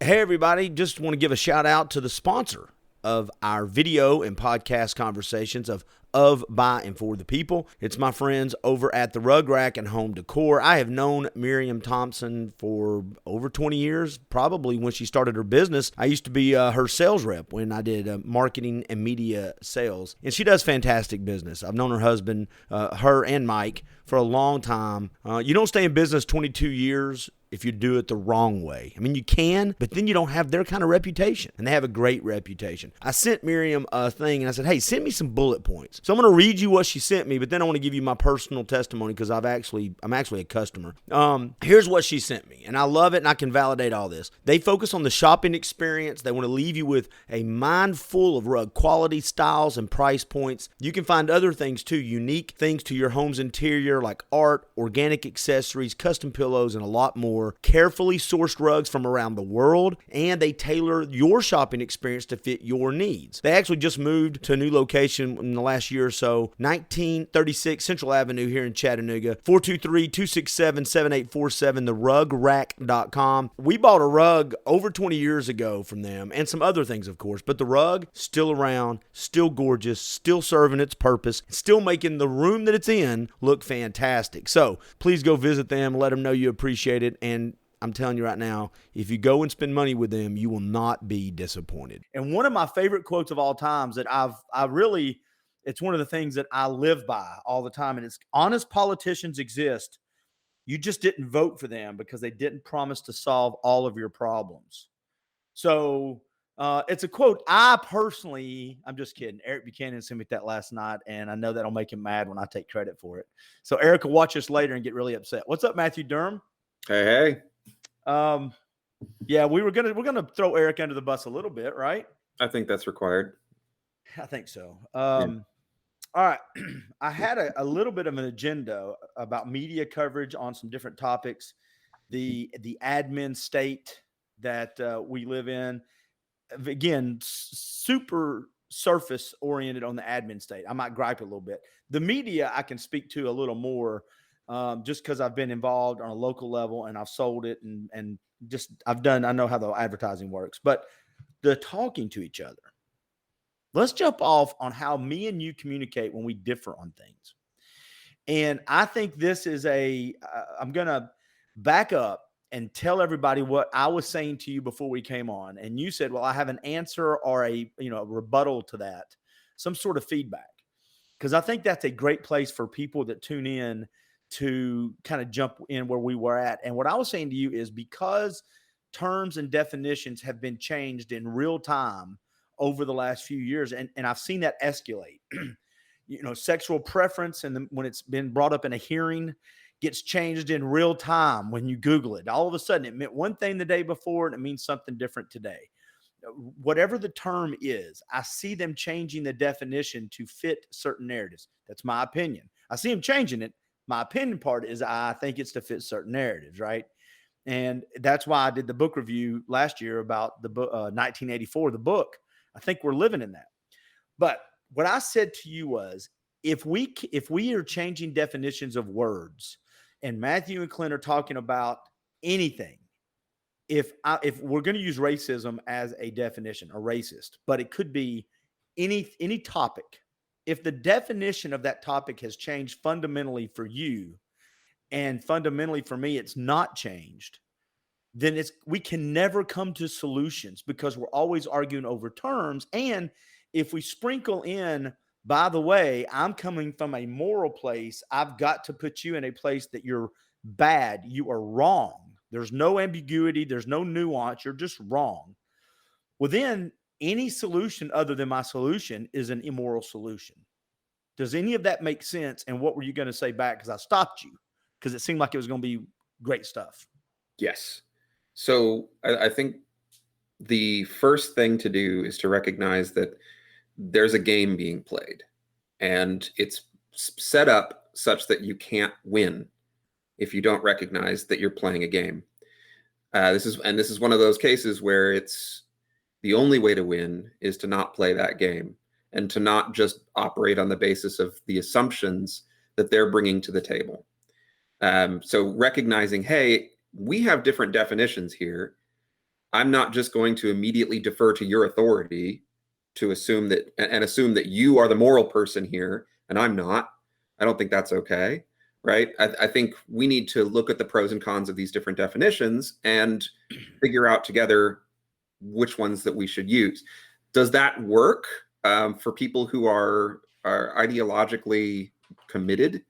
Hey, everybody. Just want to give a shout out to the sponsor of our video and podcast conversations of, by, and for the people. It's my friends over at the Rug Rack and Home Decor. I have known Miriam Thompson for over 20 years, probably when she started her business. I used to be her sales rep when I did marketing and media sales, and she does fantastic business. I've known her husband, her and Mike, for a long time. You don't stay in business 22 years if you do it the wrong way. I mean, you can, but then you don't have their kind of reputation, and they have a great reputation. I sent Miriam a thing, and I said, hey, send me some bullet points. So I'm going to read you what she sent me, but then I want to give you my personal testimony because I'm actually a customer. Here's what she sent me, and I love it, and I can validate all this. They focus on the shopping experience. They want to leave you with a mind full of rug quality, styles, and price points. You can find other things too, unique things to your home's interior like art, organic accessories, custom pillows, and a lot more. Carefully sourced rugs from around the world, and they tailor your shopping experience to fit your needs. They actually just moved to a new location in the last year or so, 1936 Central Avenue here in Chattanooga, 423-267-7847, therugrack.com. We bought a rug over 20 years ago from them, and some other things, of course, but the rug, still around, still gorgeous, still serving its purpose, still making the room that it's in look fantastic. So please go visit them, let them know you appreciate it. And I'm telling you right now, if you go and spend money with them, you will not be disappointed. And one of my favorite quotes of all times that it's one of the things that I live by all the time. And it's honest politicians exist. You just didn't vote for them because they didn't promise to solve all of your problems. So it's a quote. I'm just kidding. Eric Buchanan sent me that last night, and I know that'll make him mad when I take credit for it. So Eric will watch us later and get really upset. What's up, Matthew Durham? Hey. Yeah, we're gonna throw Eric under the bus a little bit, right? I think that's required. I think so. All right. I had a little bit of an agenda about media coverage on some different topics. The admin state that we live in. Again, super surface oriented on the admin state. I might gripe a little bit. The media I can speak to a little more. Just because I've been involved on a local level and I've sold it and just I know how the advertising works, but the talking to each other. Let's jump off on how me and you communicate when we differ on things. And I think this is I'm going to back up and tell everybody what I was saying to you before we came on. And you said, well, I have an answer or a rebuttal to that, some sort of feedback. Because I think that's a great place for people that tune in to kind of jump in where we were at. And what I was saying to you is because terms and definitions have been changed in real time over the last few years, and I've seen that escalate. Sexual preference, and when it's been brought up in a hearing, gets changed in real time when you Google it. All of a sudden, it meant one thing the day before, and it means something different today. Whatever the term is, I see them changing the definition to fit certain narratives. That's my opinion. I see them changing it. My opinion part is I think it's to fit certain narratives, right? And that's why I did the book review last year about the book, 1984, the book. I think we're living in that. But what I said to you was, if we are changing definitions of words, and Matthew and Clint are talking about anything, if we're going to use racism as a definition, a racist, but it could be any topic. If the definition of that topic has changed fundamentally for you and fundamentally for me, it's not changed, then we can never come to solutions because we're always arguing over terms. And if we sprinkle in, by the way, I'm coming from a moral place, I've got to put you in a place that you're bad, you are wrong. There's no ambiguity, there's no nuance, you're just wrong. Well, then any solution other than my solution is an immoral solution. Does any of that make sense? And what were you going to say back? Because I stopped you because it seemed like it was going to be great stuff. Yes. So I think the first thing to do is to recognize that there's a game being played, and it's set up such that you can't win if you don't recognize that you're playing a game. This is one of those cases where it's the only way to win is to not play that game and to not just operate on the basis of the assumptions that they're bringing to the table. So recognizing, hey, we have different definitions here. I'm not just going to immediately defer to your authority to assume that and assume that you are the moral person here and I'm not. I don't think that's okay, right? I think we need to look at the pros and cons of these different definitions and figure out together which ones that we should use. Does that work for people who are ideologically committed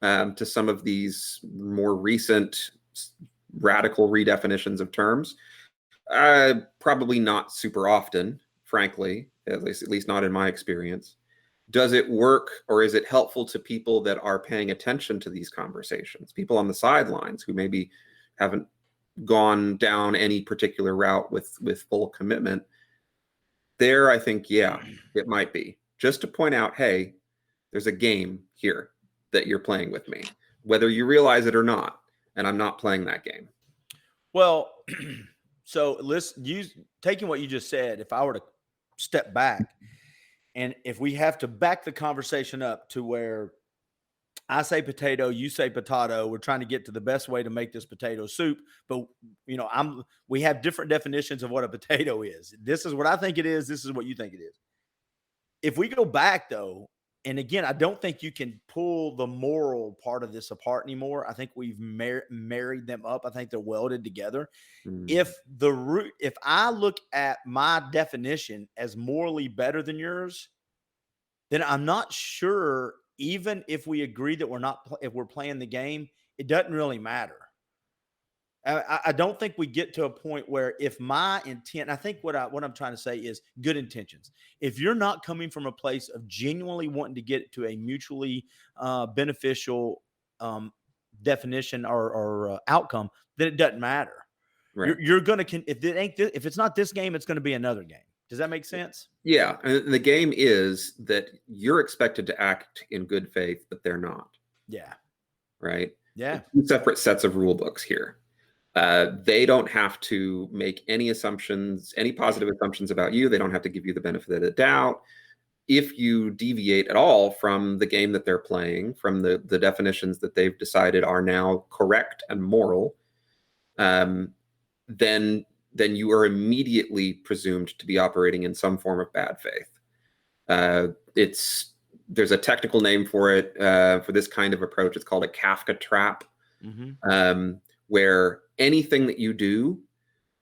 to some of these more recent radical redefinitions of terms? Probably not super often, frankly, at least not in my experience. Does it work, or is it helpful to people that are paying attention to these conversations, people on the sidelines who maybe haven't gone down any particular route with full commitment? There, I think, yeah, it might be. Just to point out, hey, there's a game here that you're playing with me, whether you realize it or not, and I'm not playing that game. Well, so taking what you just said, if I were to step back, and if we have to back the conversation up to where I say potato, you say potato, we're trying to get to the best way to make this potato soup, but we have different definitions of what a potato is. This is what I think it is, this is what you think it is. If we go back though, and again, I don't think you can pull the moral part of this apart anymore. I think we've married them up. I think they're welded together. If I look at my definition as morally better than yours, then I'm not sure, even if we agree that if we're playing the game, it doesn't really matter. I don't think we get to a point where if my intent, I think what I'm trying to say is good intentions. If you're not coming from a place of genuinely wanting to get to a mutually beneficial definition or outcome, then it doesn't matter. Right. You're going to, if it's not this game, it's going to be another game. Does that make sense? Yeah. And the game is that you're expected to act in good faith, but they're not. Yeah. Right. Yeah. Two separate sets of rule books here. They don't have to make any assumptions, any positive assumptions about you. They don't have to give you the benefit of the doubt. If you deviate at all from the game that they're playing, from the definitions that they've decided are now correct and moral, then you are immediately presumed to be operating in some form of bad faith. There's a technical name for it, for this kind of approach. It's called a Kafka trap, where anything that you do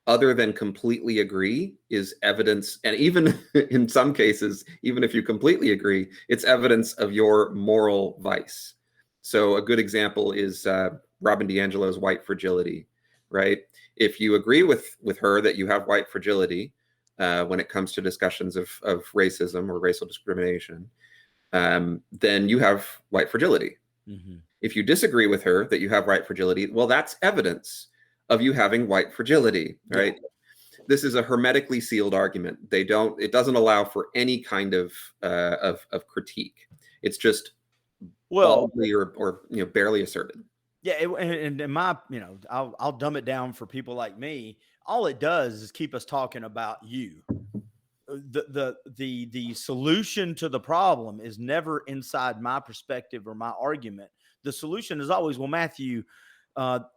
other than completely agree is evidence. And even in some cases, even if you completely agree, it's evidence of your moral vice. So a good example is Robin DiAngelo's white fragility, right? If you agree with her that you have white fragility when it comes to discussions of racism or racial discrimination, then you have white fragility. If you disagree with her that you have white fragility, well, that's evidence of you having white fragility, right? Yeah. This is a hermetically sealed argument. It doesn't allow for any kind of critique. It's just baldly or barely asserted. Yeah, and in my, I'll dumb it down for people like me. All it does is keep us talking about you. The solution to the problem is never inside my perspective or my argument. The solution is always, well, Matthew,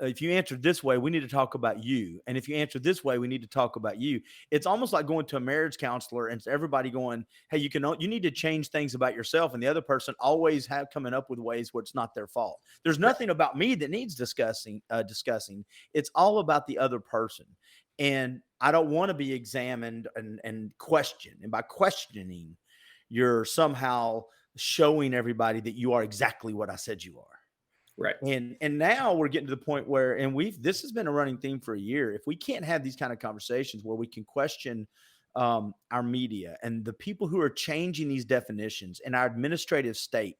if you answered this way, we need to talk about you. And if you answer this way, we need to talk about you. It's almost like going to a marriage counselor and everybody going, hey, you need to change things about yourself. And the other person always coming up with ways where it's not their fault. There's nothing about me that needs discussing. It's all about the other person. And I don't want to be examined and questioned. And by questioning, you're somehow showing everybody that you are exactly what I said you are. Right. And now we're getting to the point where, this has been a running theme for a year. If we can't have these kind of conversations where we can question our media and the people who are changing these definitions in our administrative state,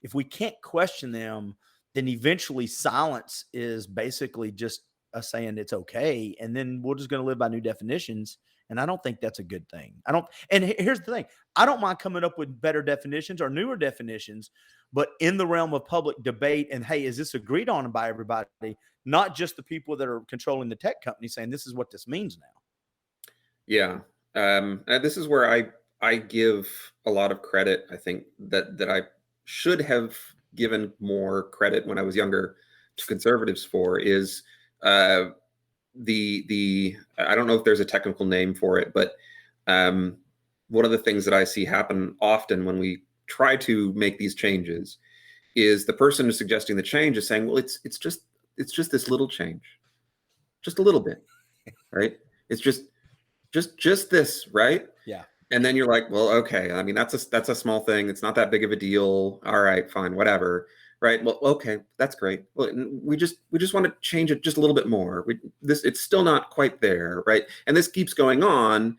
if we can't question them, then eventually silence is basically just us saying it's okay. And then we're just going to live by new definitions. And I don't think that's a good thing. And here's the thing. I don't mind coming up with better definitions or newer definitions, but in the realm of public debate and, hey, is this agreed on by everybody? Not just the people that are controlling the tech company saying this is what this means now. Yeah. And this is where I give a lot of credit. I think that I should have given more credit when I was younger to conservatives for is I don't know if there's a technical name for it, but one of the things that I see happen often when we try to make these changes is the person who's suggesting the change is saying, well, it's just this little change, just a little bit, right? It's just this, right? Yeah. And then you're like, well, okay. I mean, that's a small thing. It's not that big of a deal. All right, fine, whatever. Right. Well, okay, that's great. Well, we just want to change it just a little bit more. It's still not quite there, right? And this keeps going on.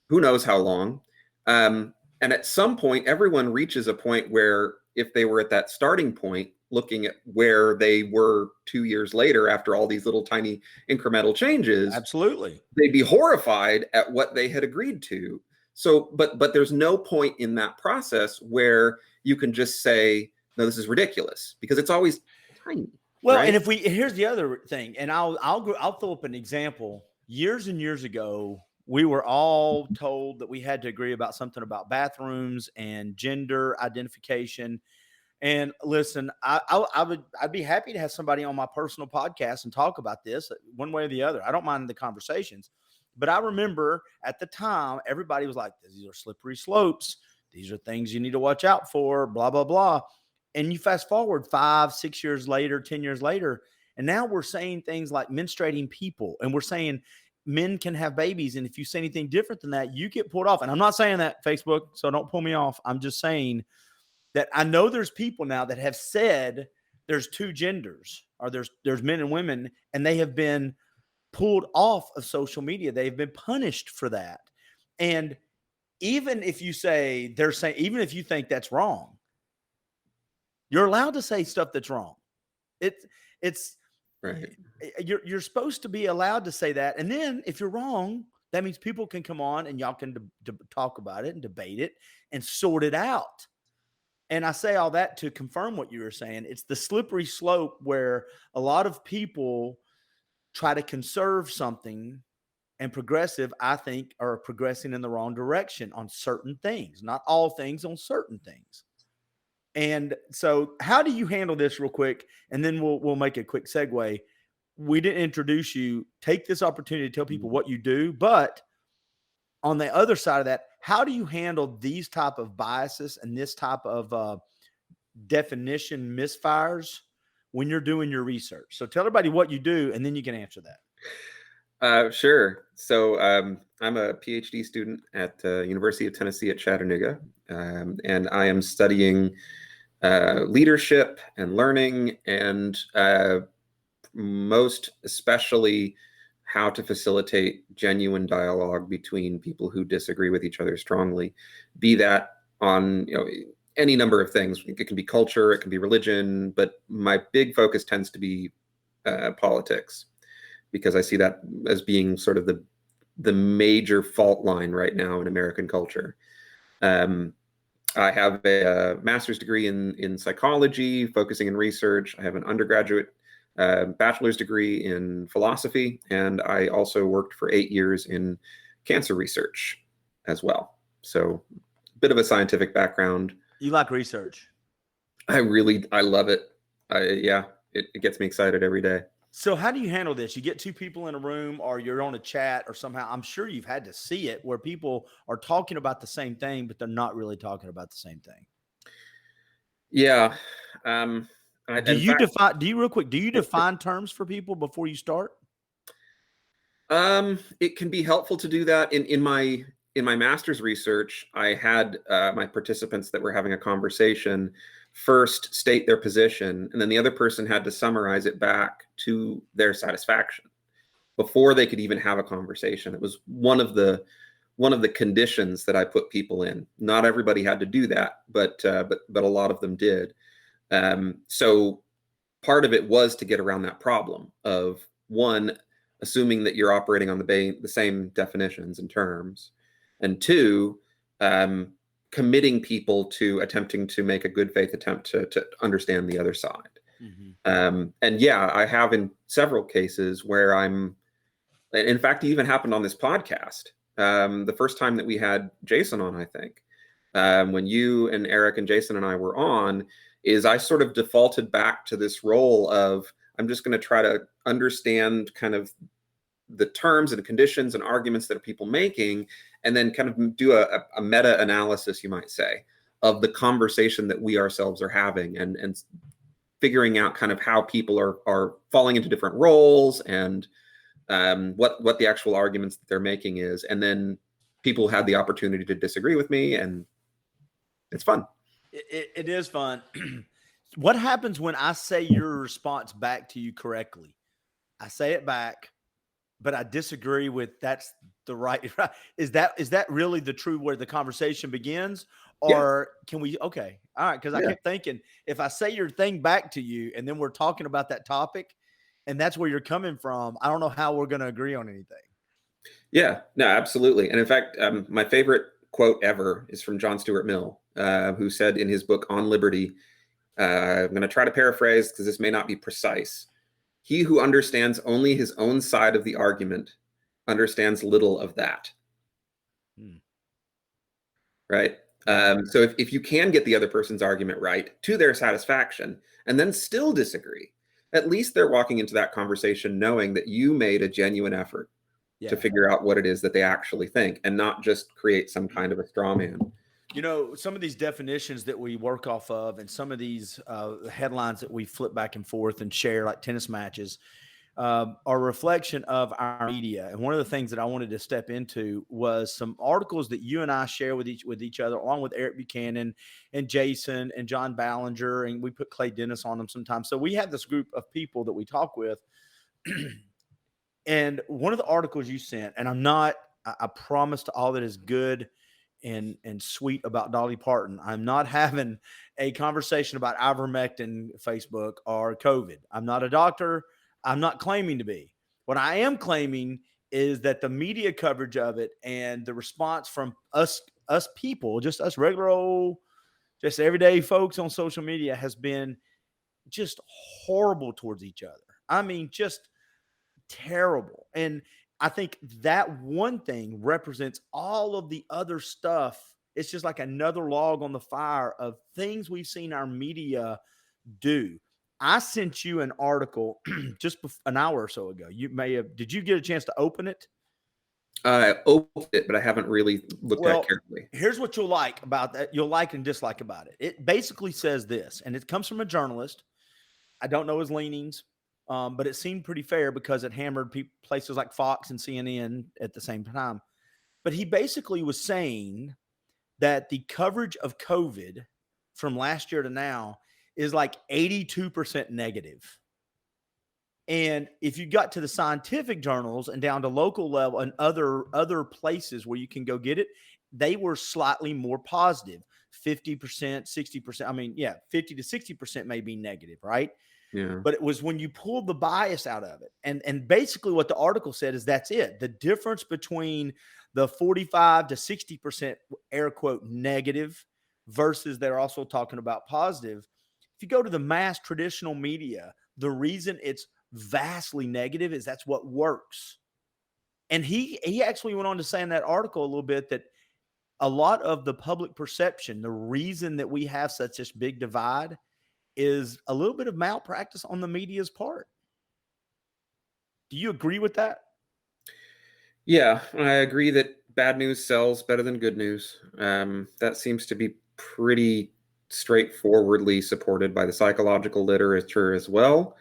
Who knows how long? And at some point, everyone reaches a point where, if they were at that starting point, looking at where they were 2 years later after all these little tiny incremental changes, Absolutely, they'd be horrified at what they had agreed to. So, but there's no point in that process where you can just say, no, this is ridiculous, because it's always tiny. Well, right? and here's the other thing, and I'll throw up an example. Years and years ago, we were all told that we had to agree about something about bathrooms and gender identification. And listen, I'd be happy to have somebody on my personal podcast and talk about this one way or the other. I don't mind the conversations, but I remember at the time, everybody was like, these are slippery slopes. These are things you need to watch out for, blah, blah, blah. And you fast forward 5, 6 years later, 10 years later, and now we're saying things like menstruating people, and we're saying men can have babies. And if you say anything different than that, you get pulled off. And I'm not saying that, Facebook, so don't pull me off. I'm just saying that I know there's people now that have said there's two genders, or there's men and women, and they have been pulled off of social media. They've been punished for that. And even if you say they're saying, even if you think that's wrong, you're allowed to say stuff that's wrong. It's right. You're supposed to be allowed to say that. And then if you're wrong, that means people can come on and y'all can talk about it and debate it and sort it out. And I say all that to confirm what you were saying. It's the slippery slope where a lot of people try to conserve something, and progressive, I think, are progressing in the wrong direction on certain things, not all things, on certain things. And so how do you handle this real quick? And then we'll make a quick segue. We didn't introduce you. Take this opportunity to tell people what you do, but on the other side of that, how do you handle these type of biases and this type of definition misfires when you're doing your research? So tell everybody what you do, and then you can answer that. Sure. So I'm a PhD student at the University of Tennessee at Chattanooga, and I am studying leadership and learning, and most especially how to facilitate genuine dialogue between people who disagree with each other strongly, be that on any number of things. It can be culture, it can be religion, but my big focus tends to be politics, because I see that as being sort of the major fault line right now in American culture. I have a master's degree in psychology, focusing in research. I have an undergraduate bachelor's degree in philosophy, and I also worked for 8 years in cancer research as well. So a bit of a scientific background. You like research? I love it. It gets me excited every day. So how do you handle this? You get two people in a room, or you're on a chat, or somehow, I'm sure you've had to see it, where people are talking about the same thing, but they're not really talking about the same thing. Yeah. Do you define terms for people before you start? It can be helpful to do that. In my master's research, I had my participants that were having a conversation first state their position, and then the other person had to summarize it back to their satisfaction before they could even have a conversation. It was one of the conditions that I put people in. Not everybody had to do that, but a lot of them did. So part of it was to get around that problem of, one, assuming that you're operating on the same definitions and terms, and two, committing people to attempting to make a good faith attempt to understand the other side. Mm-hmm. And yeah, I have in several cases where in fact, it even happened on this podcast. The first time that we had Jason on, I think, when you and Eric and Jason and I were on, is I sort of defaulted back to this role of, I'm just going to try to understand kind of the terms and conditions and arguments that are people making, and then kind of do a meta analysis, you might say, of the conversation that we ourselves are having, and figuring out kind of how people are falling into different roles, and what the actual arguments that they're making is. And then people had the opportunity to disagree with me, and it's fun. It is fun. What happens when I say your response back to you correctly? I say it back, but I disagree with that's the right. Is that really the true where the conversation begins? Yeah. Or can we, okay, all right, because I Yeah. kept thinking if I say your thing back to you and then we're talking about that topic and that's where you're coming from, I don't know how we're going to agree on anything. Yeah, no, absolutely. And in fact, my favorite quote ever is from John Stuart Mill, who said in his book On Liberty, I'm going to try to paraphrase because this may not be precise. He who understands only his own side of the argument understands little of that. Right? So if you can get the other person's argument right to their satisfaction and then still disagree, at least they're walking into that conversation knowing that you made a genuine effort to figure out what it is that they actually think, and not just create some kind of a straw man. You know, some of these definitions that we work off of and some of these headlines that we flip back and forth and share, like tennis matches, are a reflection of our media. And one of the things that I wanted to step into was some articles that you and I share with each other, along with Eric Buchanan and Jason and John Ballinger, and we put Clay Dennis on them sometimes. So we have this group of people that we talk with. And one of the articles you sent, and I promise to all that is good and sweet about Dolly Parton, I'm not having a conversation about ivermectin, Facebook, or COVID. I'm not a doctor. I'm not claiming to be. What I am claiming is that the media coverage of it and the response from us people, just us regular old, just everyday folks on social media, has been just horrible towards each other. I mean, just terrible. And I think that one thing represents all of the other stuff. It's just like another log on the fire of things we've seen our media do. I sent you an article just an hour or so ago. You may have, did you get a chance to open it? I opened it, but I haven't really looked at it carefully. Here's what you'll like about that. You'll like and dislike about it. It basically says this, and it comes from a journalist. I don't know his leanings, but it seemed pretty fair because it hammered places like Fox and CNN at the same time. But he basically was saying that the coverage of COVID from last year to now is like 82% negative. And if you got to the scientific journals and down to local level and other places where you can go get it, they were slightly more positive, 50%, 60%. I mean, 50 to 60% may be negative, right? Yeah. But it was when you pulled the bias out of it. And basically what the article said is that's it. The difference between the 45 to 60% air quote negative versus they're also talking about positive. If you go to the mass traditional media, the reason it's vastly negative is that's what works. And he actually went on to say in that article a little bit that a lot of the public perception, the reason that we have such this big divide is a little bit of malpractice on the media's part. Do you agree with that? Yeah, I agree that bad news sells better than good news. That seems to be pretty straightforwardly supported by the psychological literature as well,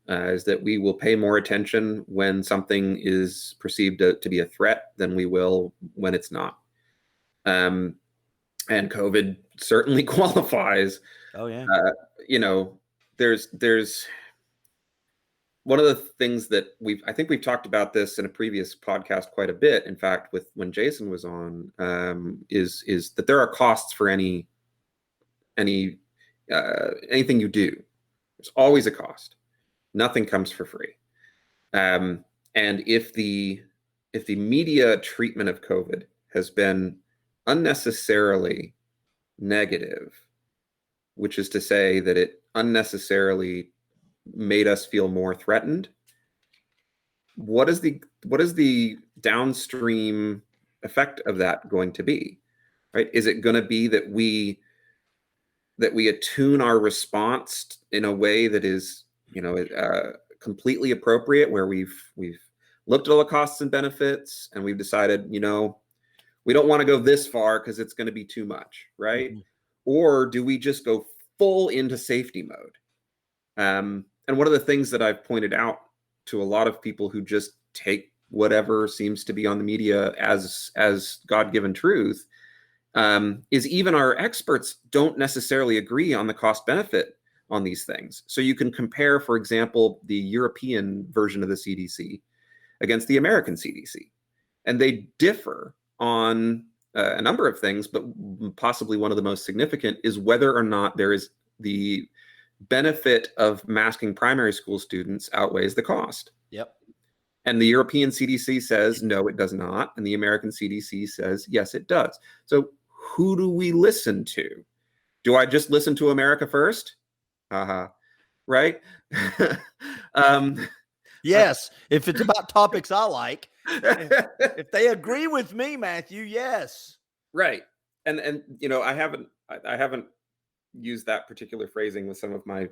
is that we will pay more attention when something is perceived to be a threat than we will when it's not. And COVID certainly qualifies. Oh, yeah. There's one of the things that I think we've talked about this in a previous podcast quite a bit. In fact, with when Jason was on, is that there are costs for anything you do. There's always a cost. Nothing comes for free. And if the media treatment of COVID has been unnecessarily negative, which is to say that it unnecessarily made us feel more threatened, what is the downstream effect of that going to be? Right? Is it going to be that we attune our response in a way that is completely appropriate, where we've looked at all the costs and benefits, and we've decided, you know, we don't want to go this far because it's going to be too much, right? Mm-hmm. Or do we just go full into safety mode? And one of the things that I've pointed out to a lot of people who just take whatever seems to be on the media as God-given truth, is even our experts don't necessarily agree on the cost benefit on these things. So you can compare, for example, the European version of the CDC against the American CDC, and they differ on a number of things, but possibly one of the most significant is whether or not there is the benefit of masking primary school students outweighs the cost. Yep. And the European CDC says, no, it does not. And the American CDC says, yes, it does. So who do we listen to? Do I just listen to America first? Right? Yes. If it's about topics I like, if they agree with me, Matthew, yes. Right. And you know, I haven't used that particular phrasing with some of my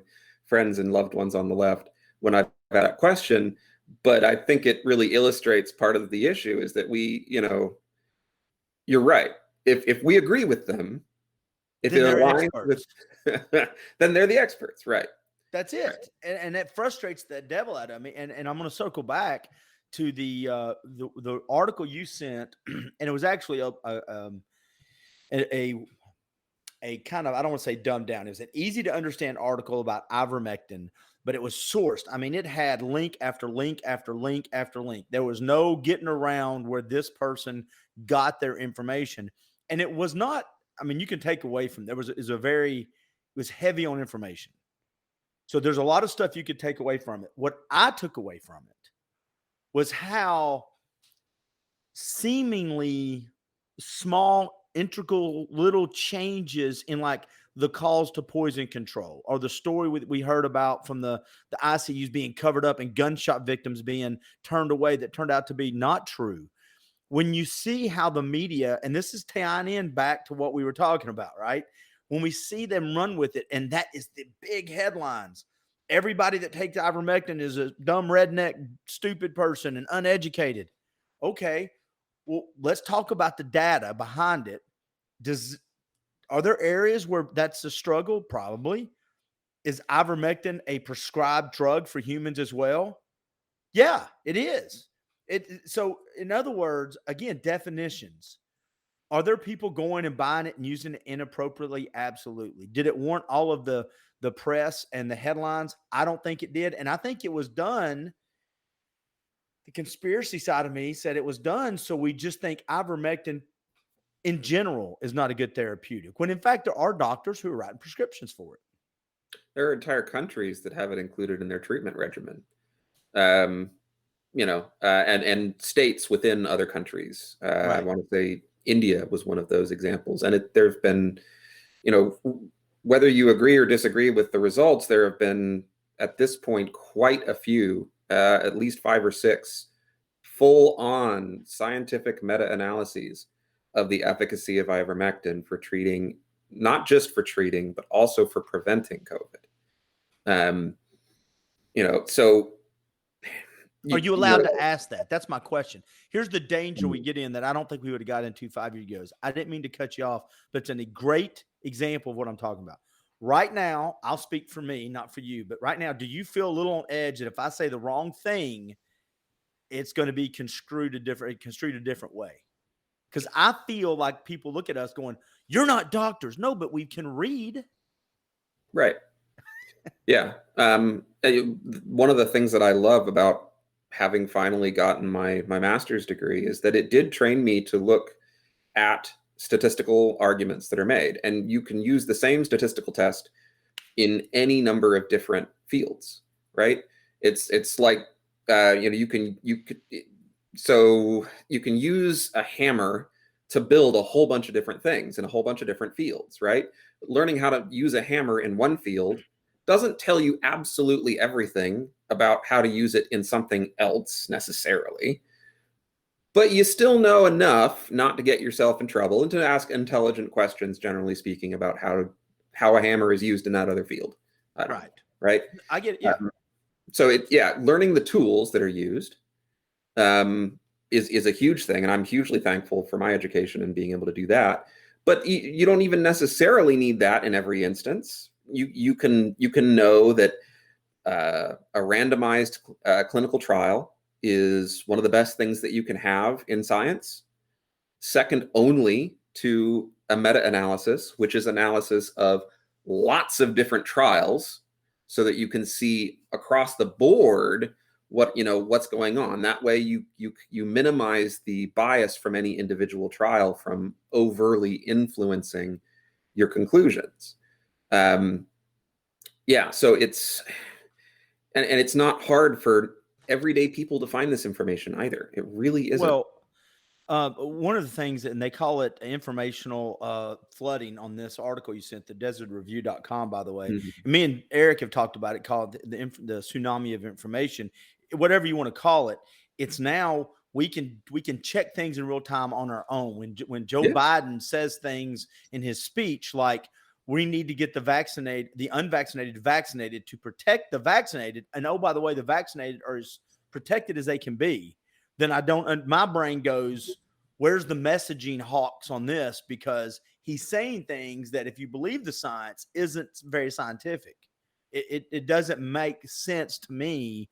friends and loved ones on the left when I've had that question, but I think it really illustrates part of the issue is that we, you know, you're right. If we agree with them, if it aligns with, then they're the experts, right? That's it. Right. And that frustrates the devil out of me. And I'm going to circle back to the article you sent, and it was actually a kind of, I don't want to say dumbed down. It was an easy to understand article about ivermectin, but it was sourced. I mean, it had link after link after link after link. There was no getting around where this person got their information. And it was not, I mean, you can take away from, it was heavy on information. So there's a lot of stuff you could take away from it. What I took away from it was how seemingly small, integral little changes in like the calls to poison control, or the story we heard about from the ICUs being covered up and gunshot victims being turned away that turned out to be not true. When you see how the media, and this is tying in back to what we were talking about, right? When we see them run with it, and that is the big headlines. Everybody that takes ivermectin is a dumb redneck, stupid person and uneducated. Okay, well, let's talk about the data behind it. Are there areas where that's a struggle? Probably. Is ivermectin a prescribed drug for humans as well? Yeah, it is. So, in other words, again, definitions. Are there people going and buying it and using it inappropriately? Absolutely. Did it warrant all of the press and the headlines? I don't think it did. And I think it was done. The conspiracy side of me said it was done so we just think ivermectin in general is not a good therapeutic, when in fact there are doctors who are writing prescriptions for it. There are entire countries that have it included in their treatment regimen. You know, and states within other countries. Right. I want to say India was one of those examples. And there have been, you know, whether you agree or disagree with the results, there have been at this point quite a few, at least 5 or 6 full-on scientific meta-analyses of the efficacy of ivermectin for treating, not just for treating, but also for preventing COVID. You know, so are you allowed to ask that? That's my question. Here's the danger we get in that I don't think we would have got into 5 years ago. I didn't mean to cut you off, but it's a great example of what I'm talking about. Right now, I'll speak for me, not for you, but right now, do you feel a little on edge that if I say the wrong thing, it's going to be construed a different way? Because I feel like people look at us going, you're not doctors. No, but we can read. Right. Yeah. One of the things that I love about having finally gotten my master's degree is that it did train me to look at statistical arguments that are made. And you can use the same statistical test in any number of different fields, right? It's like, you know, you can use a hammer to build a whole bunch of different things in a whole bunch of different fields, right? Learning how to use a hammer in one field doesn't tell you absolutely everything about how to use it in something else necessarily, but you still know enough not to get yourself in trouble and to ask intelligent questions, generally speaking, about how a hammer is used in that other field. Right. Right. I get it. Yeah. So learning the tools that are used is a huge thing, and I'm hugely thankful for my education and being able to do that. But you don't even necessarily need that in every instance. You can know that a randomized clinical trial is one of the best things that you can have in science, second only to a meta-analysis, which is analysis of lots of different trials so that you can see across the board what's going on. That way you minimize the bias from any individual trial from overly influencing your conclusions. Yeah, so it's and it's not hard for everyday people to find this information either. It really isn't. Well, one of the things, and they call it informational flooding on this article you sent, the desertreview.com, by the way. Mhm. And me and Eric have talked about it, called the tsunami of information, whatever you want to call it. It's now we can check things in real time on our own. When Joe Yeah. Biden says things in his speech like, we need to get the unvaccinated vaccinated to protect the vaccinated, and oh, by the way, the vaccinated are as protected as they can be, then my brain goes, where's the messaging hawks on this? Because he's saying things that, if you believe the science, isn't very scientific. It doesn't make sense to me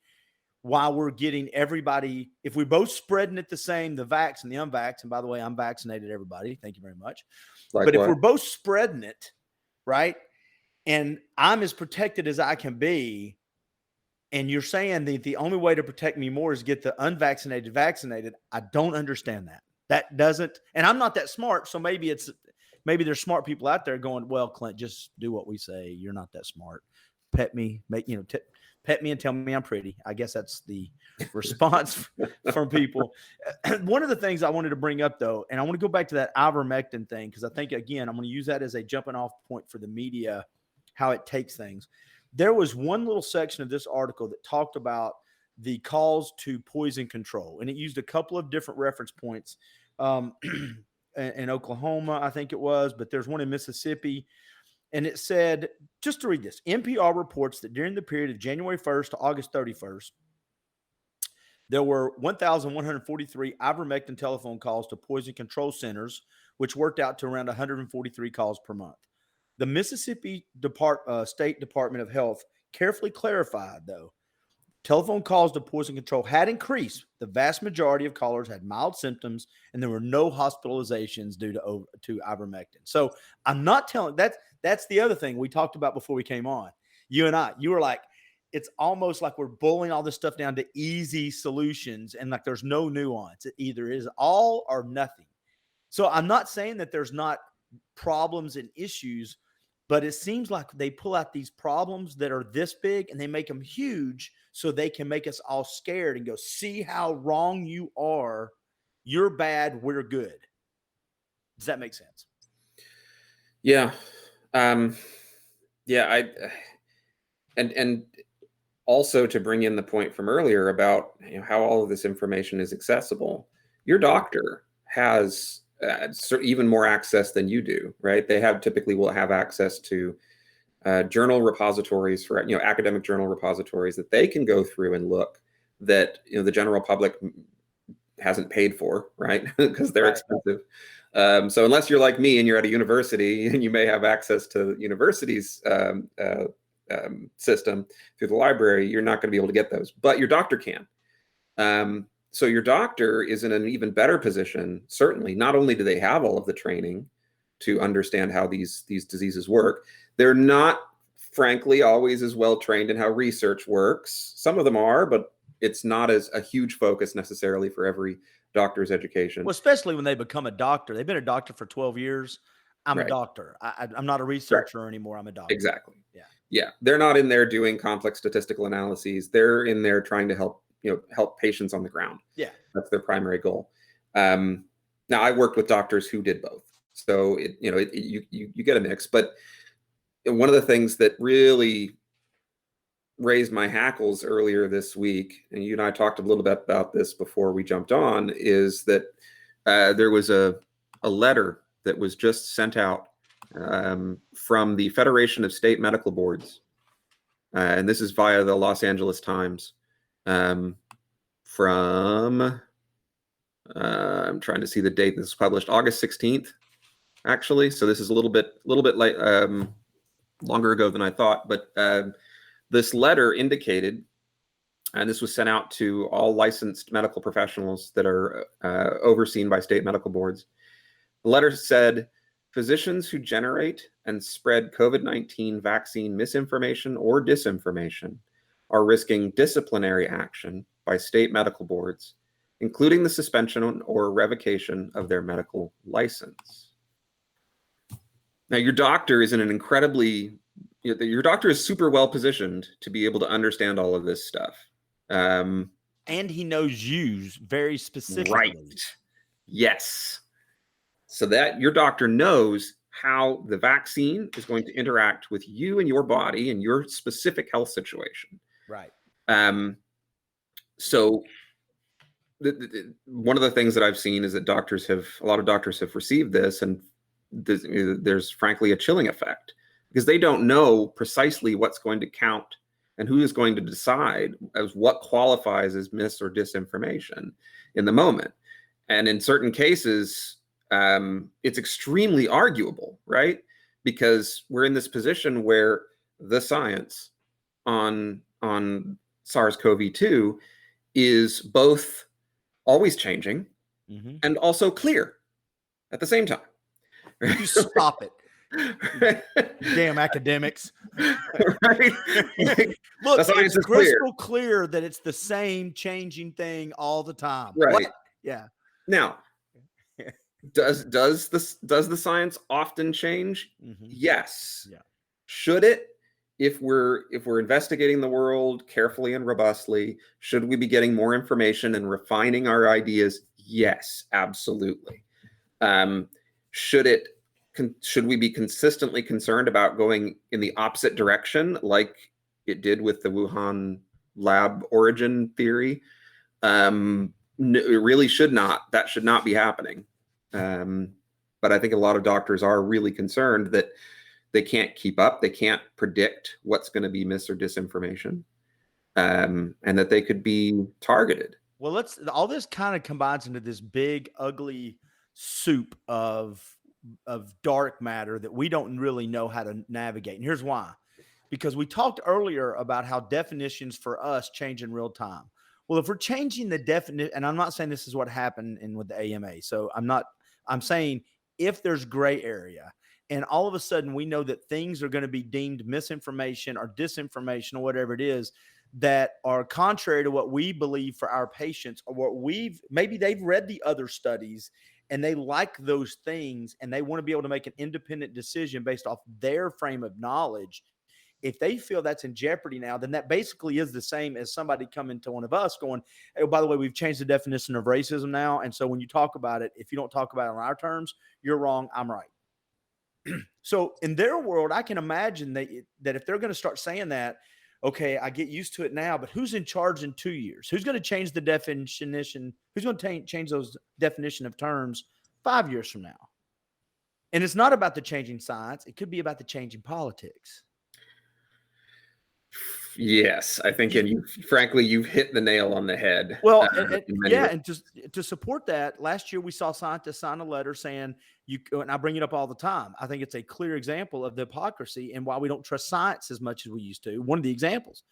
why we're getting everybody, if we're both spreading it the same, the vax and the unvax, and by the way, I'm vaccinated, everybody. Thank you very much. But if we're both spreading it, right, and I'm as protected as I can be, and you're saying that the only way to protect me more is get the unvaccinated vaccinated, I don't understand that. That doesn't, and I'm not that smart, so maybe there's smart people out there going, well, Clint, just do what we say. You're not that smart. Pet me, pet me and tell me I'm pretty. I guess that's the response from people. One of the things I wanted to bring up, though, and I want to go back to that ivermectin thing, because I think, again, I'm going to use that as a jumping off point for the media, how it takes things. There was one little section of this article that talked about the calls to poison control, and it used a couple of different reference points in Oklahoma, I think it was, but there's one in Mississippi. And it said, just to read this, NPR reports that during the period of January 1st to August 31st, there were 1,143 ivermectin telephone calls to poison control centers, which worked out to around 143 calls per month. The Mississippi State Department of Health carefully clarified, though, telephone calls to poison control had increased. The vast majority of callers had mild symptoms, and there were no hospitalizations due to ivermectin. So I'm not telling that's the other thing we talked about before we came on. You were like, it's almost like we're boiling all this stuff down to easy solutions, and like there's no nuance. It either is all or nothing. So I'm not saying that there's not problems and issues, but it seems like they pull out these problems that are this big and they make them huge so they can make us all scared and go, see how wrong you are. You're bad. We're good. Does that make sense? Yeah. Yeah. And also to bring in the point from earlier about how all of this information is accessible, your doctor has even more access than you do, right? They typically will have access to journal repositories for academic journal repositories that they can go through and look that the general public hasn't paid for, right? Because they're expensive. So unless you're like me and you're at a university and you may have access to the university's system through the library, you're not going to be able to get those, but your doctor can. So your doctor is in an even better position. Certainly, not only do they have all of the training to understand how these diseases work, they're not, frankly, always as well trained in how research works. Some of them are, but it's not as a huge focus necessarily for every doctor's education. Well, especially when they become a doctor. They've been a doctor for 12 years. I'm a doctor. I'm not a researcher anymore. I'm a doctor. Exactly. Yeah. Yeah. They're not in there doing complex statistical analyses. They're in there trying to help patients on the ground. Yeah. That's their primary goal. Now I worked with doctors who did both. So you get a mix, but one of the things that really raised my hackles earlier this week, and you and I talked a little bit about this before we jumped on, is that there was a letter that was just sent out from the Federation of State Medical Boards, and this is via the Los Angeles Times, from, I'm trying to see the date this was published, August 16th, actually. So this is a little bit late, longer ago than I thought, but this letter indicated, and this was sent out to all licensed medical professionals that are overseen by state medical boards. The letter said, physicians who generate and spread COVID-19 vaccine misinformation or disinformation are risking disciplinary action by state medical boards, including the suspension or revocation of their medical license. Now, your doctor is in an incredibly, your doctor is super well positioned to be able to understand all of this stuff. And he knows you very specifically. Right. Yes. So that your doctor knows how the vaccine is going to interact with you and your body and your specific health situation. Right. So one of the things that I've seen is that a lot of doctors have received this, and there's frankly a chilling effect because they don't know precisely what's going to count and who is going to decide as what qualifies as mis or disinformation in the moment. And in certain cases, it's extremely arguable, right? Because we're in this position where the science on SARS-CoV-2 is both always changing and also clear at the same time. You stop it. Damn academics. Right? Look, the science it's is crystal clear that it's the same changing thing all the time. Right. What? Yeah. Now, does the science often change? Yes. Yeah. Should it? If we're investigating the world carefully and robustly, should we be getting more information and refining our ideas? Yes, absolutely. Should we be consistently concerned about going in the opposite direction, like it did with the Wuhan lab origin theory? No, it really should not. That should not be happening. But I think a lot of doctors are really concerned that they can't keep up. They can't predict what's going to be mis or disinformation, and that they could be targeted. Well, all this kind of combines into this big, ugly soup of dark matter that we don't really know how to navigate. And here's why. Because we talked earlier about how definitions for us change in real time. Well, if we're changing the definition, and I'm not saying this is what happened with the AMA. So I'm saying if there's gray area, and all of a sudden we know that things are going to be deemed misinformation or disinformation or whatever it is that are contrary to what we believe for our patients, or what maybe they've read the other studies and they like those things and they want to be able to make an independent decision based off their frame of knowledge. If they feel that's in jeopardy now, then that basically is the same as somebody coming to one of us going, hey, by the way, we've changed the definition of racism now. And so when you talk about it, if you don't talk about it on our terms, you're wrong, I'm right. So in their world, I can imagine that if they're going to start saying that, okay, I get used to it now, but who's in charge in 2 years? Who's going to change the definition? Who's going to change those definition of terms 5 years from now? And it's not about the changing science. It could be about the changing politics. Yes, I think, and you've hit the nail on the head. Well, and just to support that, last year we saw scientists sign a letter saying, and I bring it up all the time, I think it's a clear example of the hypocrisy and why we don't trust science as much as we used to. One of the examples,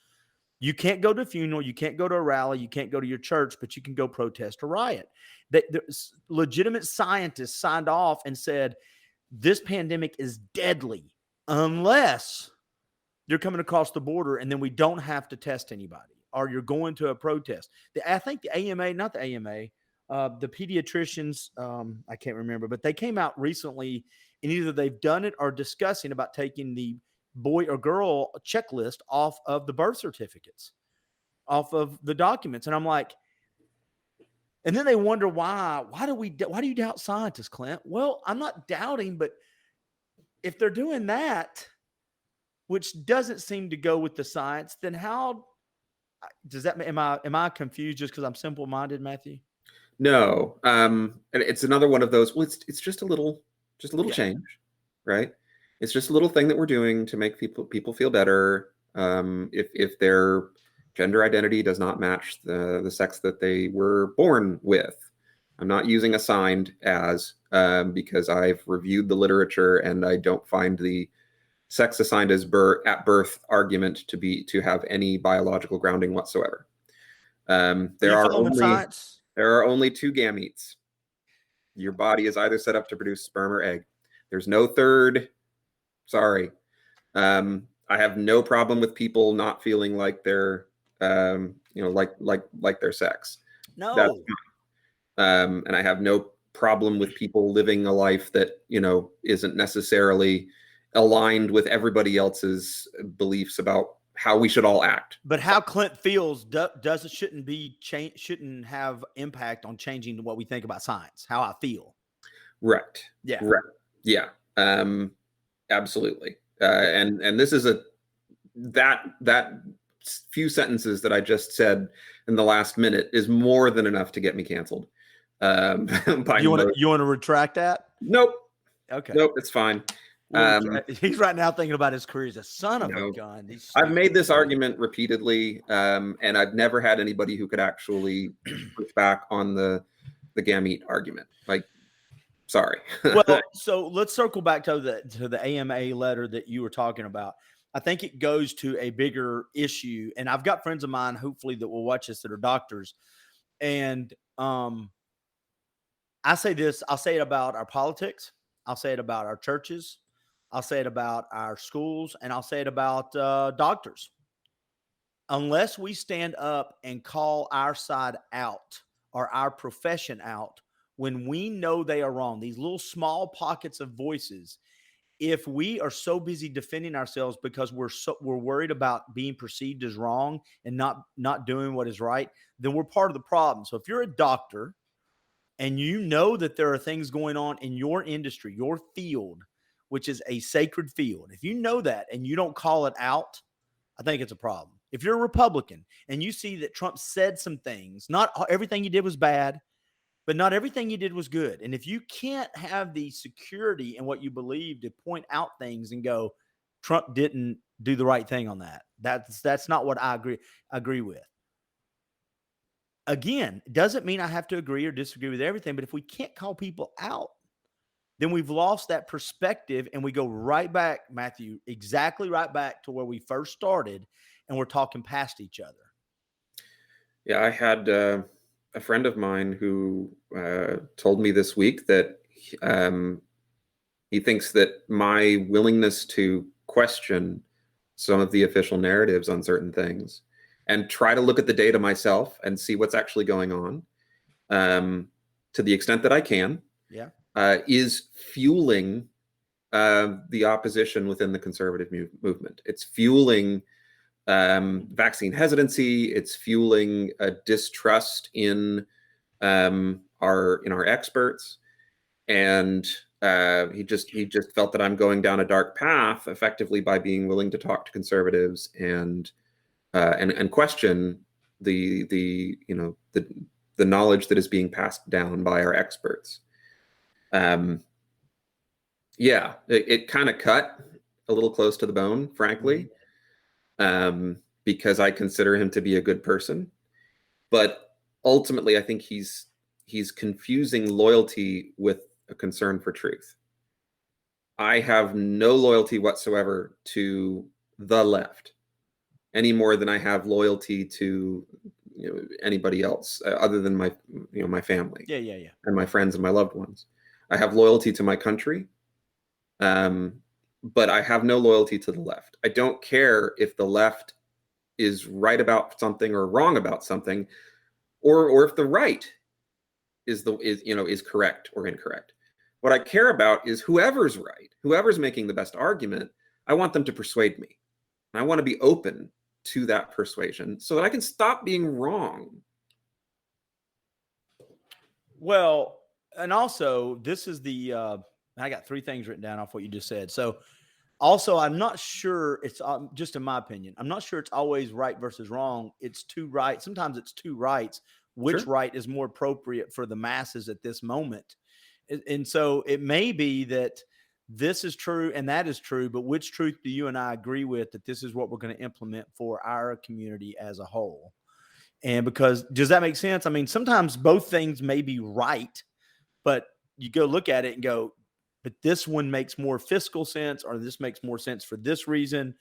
you can't go to a funeral, you can't go to a rally, you can't go to your church, but you can go protest or riot. Legitimate scientists signed off and said, this pandemic is deadly unless you're coming across the border and then we don't have to test anybody, or you're going to a protest. I think the AMA, not the AMA, the pediatricians, I can't remember, but they came out recently and either they've done it or discussing about taking the boy or girl checklist off of the birth certificates, off of the documents. And I'm like, and then they wonder why do you doubt scientists, Clint? Well, I'm not doubting, but if they're doing that, which doesn't seem to go with the science, then how does that, am I confused just because I'm simple-minded, Matthew? No. And it's another one of those, well, it's just a little change, right? It's just a little thing that we're doing to make people feel better. If they're gender identity does not match the sex that they were born with. I'm not using assigned as because I've reviewed the literature and I don't find the sex assigned as at birth argument to have any biological grounding whatsoever. There are only two gametes. Your body is either set up to produce sperm or egg. There's no third. Sorry. I have no problem with people not feeling like they're, like their sex. No. That's fine. And I have no problem with people living a life that, isn't necessarily aligned with everybody else's beliefs about how we should all act. But how Clint feels shouldn't have impact on changing what we think about science. How I feel. Right. Yeah. Right. Yeah. Absolutely. And this is that few sentences that I just said in the last minute is more than enough to get me canceled. You want to retract that? Nope. Okay. Nope. It's fine. He's right now thinking about his career as a son of a gun. I've made this argument repeatedly, and I've never had anybody who could actually push back on the gamete argument. Like, sorry. Well, so let's circle back to the AMA letter that you were talking about. I think it goes to a bigger issue, and I've got friends of mine, hopefully, that will watch this that are doctors, and I say this. I'll say it about our politics. I'll say it about our churches. I'll say it about our schools, and I'll say it about doctors. Unless we stand up and call our side out or our profession out when we know they are wrong, these little small pockets of voices, if we are so busy defending ourselves because we're worried about being perceived as wrong and not doing what is right, then we're part of the problem. So if you're a doctor and you know that there are things going on in your industry, your field, which is a sacred field, if you know that and you don't call it out, I think it's a problem. If you're a Republican and you see that Trump said some things, not everything he did was bad, but not everything he did was good. And if you can't have the security in what you believe to point out things and go, Trump didn't do the right thing on that, that's not what I agree with. Again, it doesn't mean I have to agree or disagree with everything, but if we can't call people out, then we've lost that perspective and we go right back, Matthew, exactly right back to where we first started, and we're talking past each other. Yeah, I had a friend of mine who told me this week that he thinks that my willingness to question some of the official narratives on certain things and try to look at the data myself and see what's actually going on, to the extent that I can, is fueling the opposition within the conservative movement. It's fueling vaccine hesitancy. It's fueling a distrust in our experts, and he just felt that I'm going down a dark path, effectively by being willing to talk to conservatives and question the knowledge that is being passed down by our experts. It kind of cut a little close to the bone, frankly, because I consider him to be a good person. But ultimately, I think he's confusing loyalty with a concern for truth. I have no loyalty whatsoever to the left, any more than I have loyalty to anybody else other than my family, and my friends and my loved ones. I have loyalty to my country, but I have no loyalty to the left. I don't care if the left is right about something or wrong about something, or if the right is correct or incorrect. What I care about is whoever's right, whoever's making the best argument. I want them to persuade me, and I want to be open to that persuasion so that I can stop being wrong. Well, and also this is I got three things written down off what you just said. So also, I'm not sure it's just in my opinion, I'm not sure it's always right versus wrong. It's two rights. Sometimes it's two rights. Which right is more appropriate for the masses at this moment? And so it may be that this is true and that is true, but which truth do you and I agree with that this is what we're going to implement for our community as a whole? And because, does that make sense? I mean, sometimes both things may be right, but you go look at it and go, but this one makes more fiscal sense, or this makes more sense for this reason.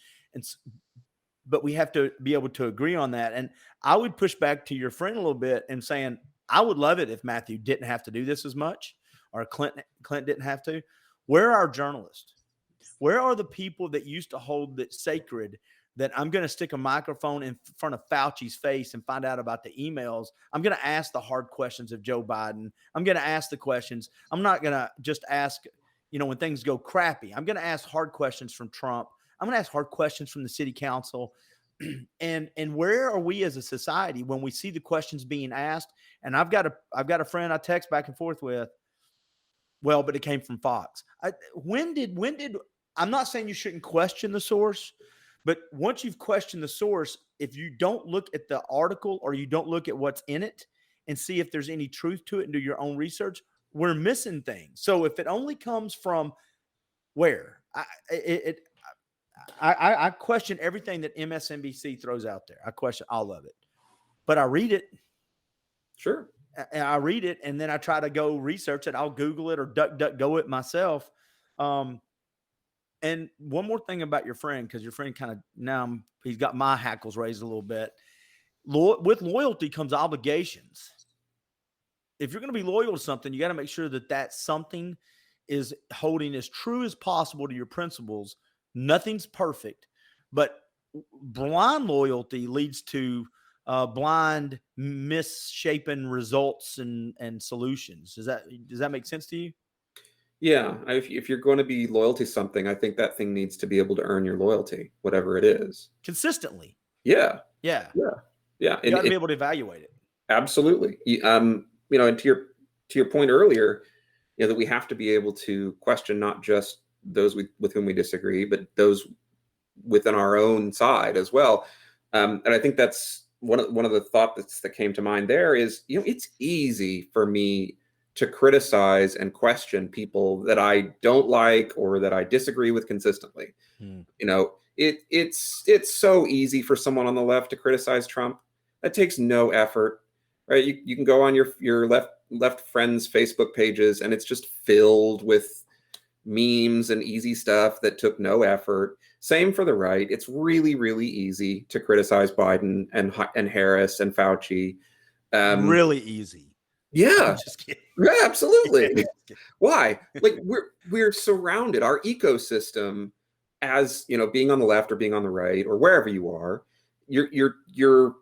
But we have to be able to agree on that. And I would push back to your friend a little bit and saying, I would love it if Matthew didn't have to do this as much, or Clint didn't have to. Where are our journalists? Where are the people that used to hold it sacred that I'm going to stick a microphone in front of Fauci's face and find out about the emails? I'm going to ask the hard questions of Joe Biden. I'm going to ask the questions. I'm not going to just ask, when things go crappy. I'm going to ask hard questions from Trump. I'm going to ask hard questions from the city council. And where are we as a society when we see the questions being asked? And I've got a friend I text back and forth with. Well, but it came from Fox. When did I'm not saying you shouldn't question the source, but once you've questioned the source, if you don't look at the article or you don't look at what's in it and see if there's any truth to it and do your own research, we're missing things. So if it only comes from where I question everything that MSNBC throws out there. I question all of it, but I read it. Sure. And I read it and then I try to go research it. I'll Google it or DuckDuckGo it myself. And one more thing about your friend, because your friend kind of he's got my hackles raised a little bit. With loyalty comes obligations. If you're going to be loyal to something, you got to make sure that something is holding as true as possible to your principles. Nothing's perfect, but blind loyalty leads to blind, misshapen results and solutions. Does that make sense to you? Yeah. If you're going to be loyal to something, I think that thing needs to be able to earn your loyalty, whatever it is. Consistently. Yeah. Yeah. Yeah. Yeah. You got to be able to evaluate it. Absolutely. And to your point earlier, that we have to be able to question not just those with whom we disagree, but those within our own side as well. And I think that's one of the thoughts that came to mind there is, it's easy for me to criticize and question people that I don't like or that I disagree with consistently. It's so easy for someone on the left to criticize Trump. That takes no effort, right? You can go on your left friends' Facebook pages and it's just filled with memes and easy stuff that took no effort. Same for the right. It's really, really easy to criticize Biden and Harris and Fauci. Really easy. Yeah. I'm just kidding. Yeah, absolutely. Why? Like we're surrounded. Our ecosystem, as being on the left or being on the right or wherever you are, you're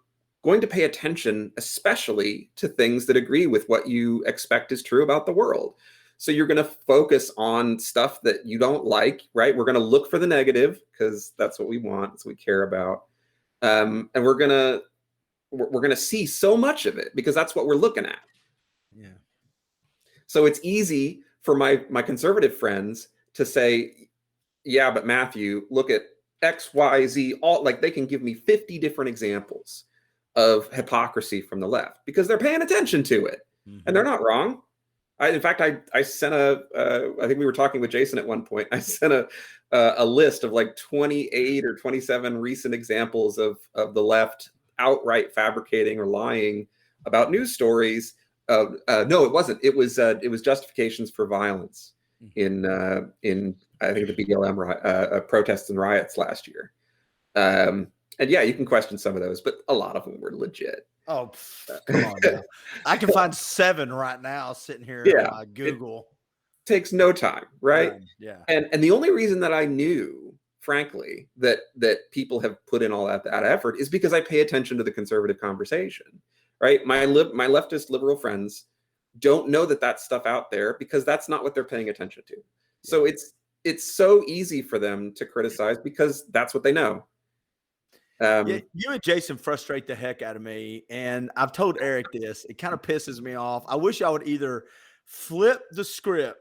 going to pay attention, especially to things that agree with what you expect is true about the world. So you're going to focus on stuff that you don't like, right? We're going to look for the negative because that's what we want, that's what we care about, and we're going to see so much of it because that's what we're looking at. Yeah. So it's easy for my conservative friends to say, yeah, but Matthew, look at X, Y, Z. They can give me 50 different examples of hypocrisy from the left because they're paying attention to it, and they're not wrong. In fact, I sent I think we were talking with Jason at one point. I sent a list of like 28 or 27 recent examples of the left outright fabricating or lying about news stories. No, it wasn't. It was justifications for violence in I think the BLM protests and riots last year. And yeah, you can question some of those, but a lot of them were legit. Oh, come on now. I can find 7 right now sitting here on Google. It takes no time, right? Yeah. And the only reason that I knew, frankly, that people have put in all that effort is because I pay attention to the conservative conversation, right? My leftist liberal friends don't know that that's stuff out there because that's not what they're paying attention to. So it's so easy for them to criticize because that's what they know. You and Jason frustrate the heck out of me, and I've told Eric this. It kind of pisses me off. I wish I would either flip the script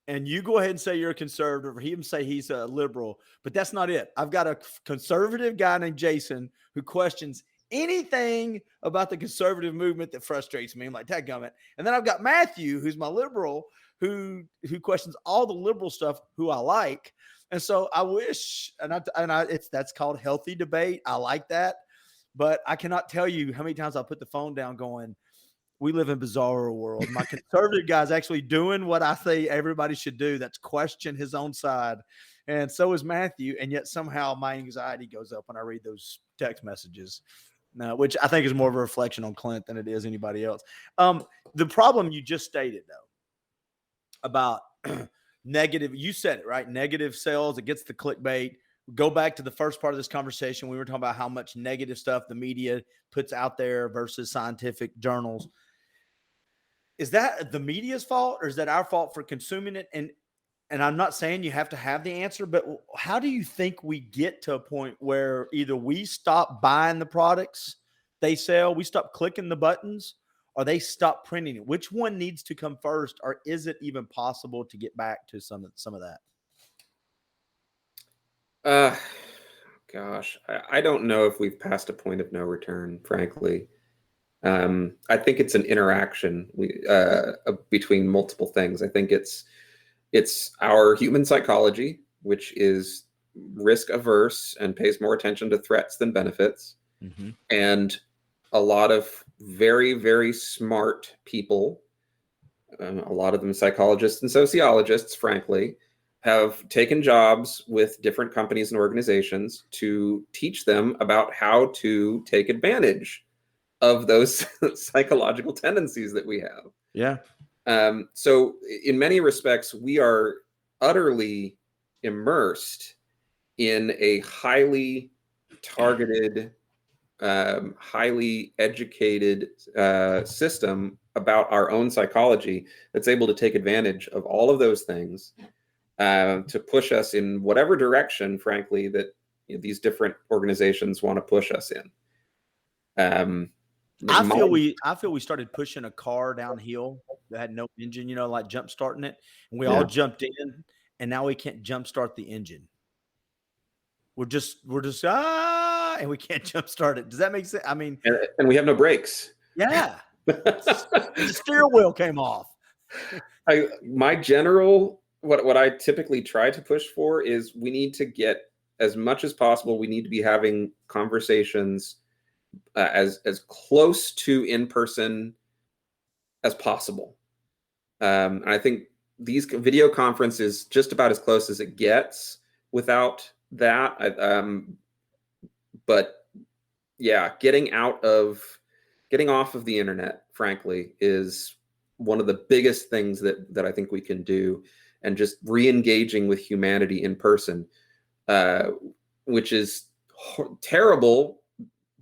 and you go ahead and say you're a conservative, or he say he's a liberal, but that's not it. I've got a conservative guy named Jason who questions anything about the conservative movement that frustrates me. I'm like, dadgummit. And then I've got Matthew, who's my liberal, who questions all the liberal stuff, who I like. And so I wish, that's called healthy debate. I like that, but I cannot tell you how many times I put the phone down going, we live in a bizarre world. My conservative guy's actually doing what I say everybody should do. That's question his own side. And so is Matthew. And yet somehow my anxiety goes up when I read those text messages, which I think is more of a reflection on Clint than it is anybody else. The problem you just stated, though, about negative, you said it, right? Negative sales, it gets the clickbait. Go back to the first part of this conversation. We were talking about how much negative stuff the media puts out there versus scientific journals. Is that the media's fault, or is that our fault for consuming it? And I'm not saying you have to have the answer, but how do you think we get to a point where either we stop buying the products they sell, we stop clicking the buttons, or they stop printing it? Which one needs to come first, or is it even possible to get back to some of that? Gosh, I don't know if we've passed a point of no return, frankly. I think it's an interaction between multiple things. I think it's our human psychology, which is risk averse and pays more attention to threats than benefits. Mm-hmm. And a lot of very, very smart people, a lot of them psychologists and sociologists, frankly, have taken jobs with different companies and organizations to teach them about how to take advantage of those psychological tendencies that we have. Yeah. So in many respects, we are utterly immersed in a highly targeted, highly educated system about our own psychology that's able to take advantage of all of those things to push us in whatever direction, frankly, that these different organizations want to push us in. I feel we started pushing a car downhill that had no engine, like jump starting it, and we all jumped in, and now we can't jump start the engine. We're just and we can't jump start it. Does that make sense? I mean, and we have no brakes. Yeah, the steering wheel came off. What I typically try to push for is we need to get as much as possible. We need to be having conversations as close to in person as possible. And I think these video conferences just about as close as it gets without that. But yeah, getting off of the internet, frankly, is one of the biggest things that I think we can do, and just re-engaging with humanity in person, which is terrible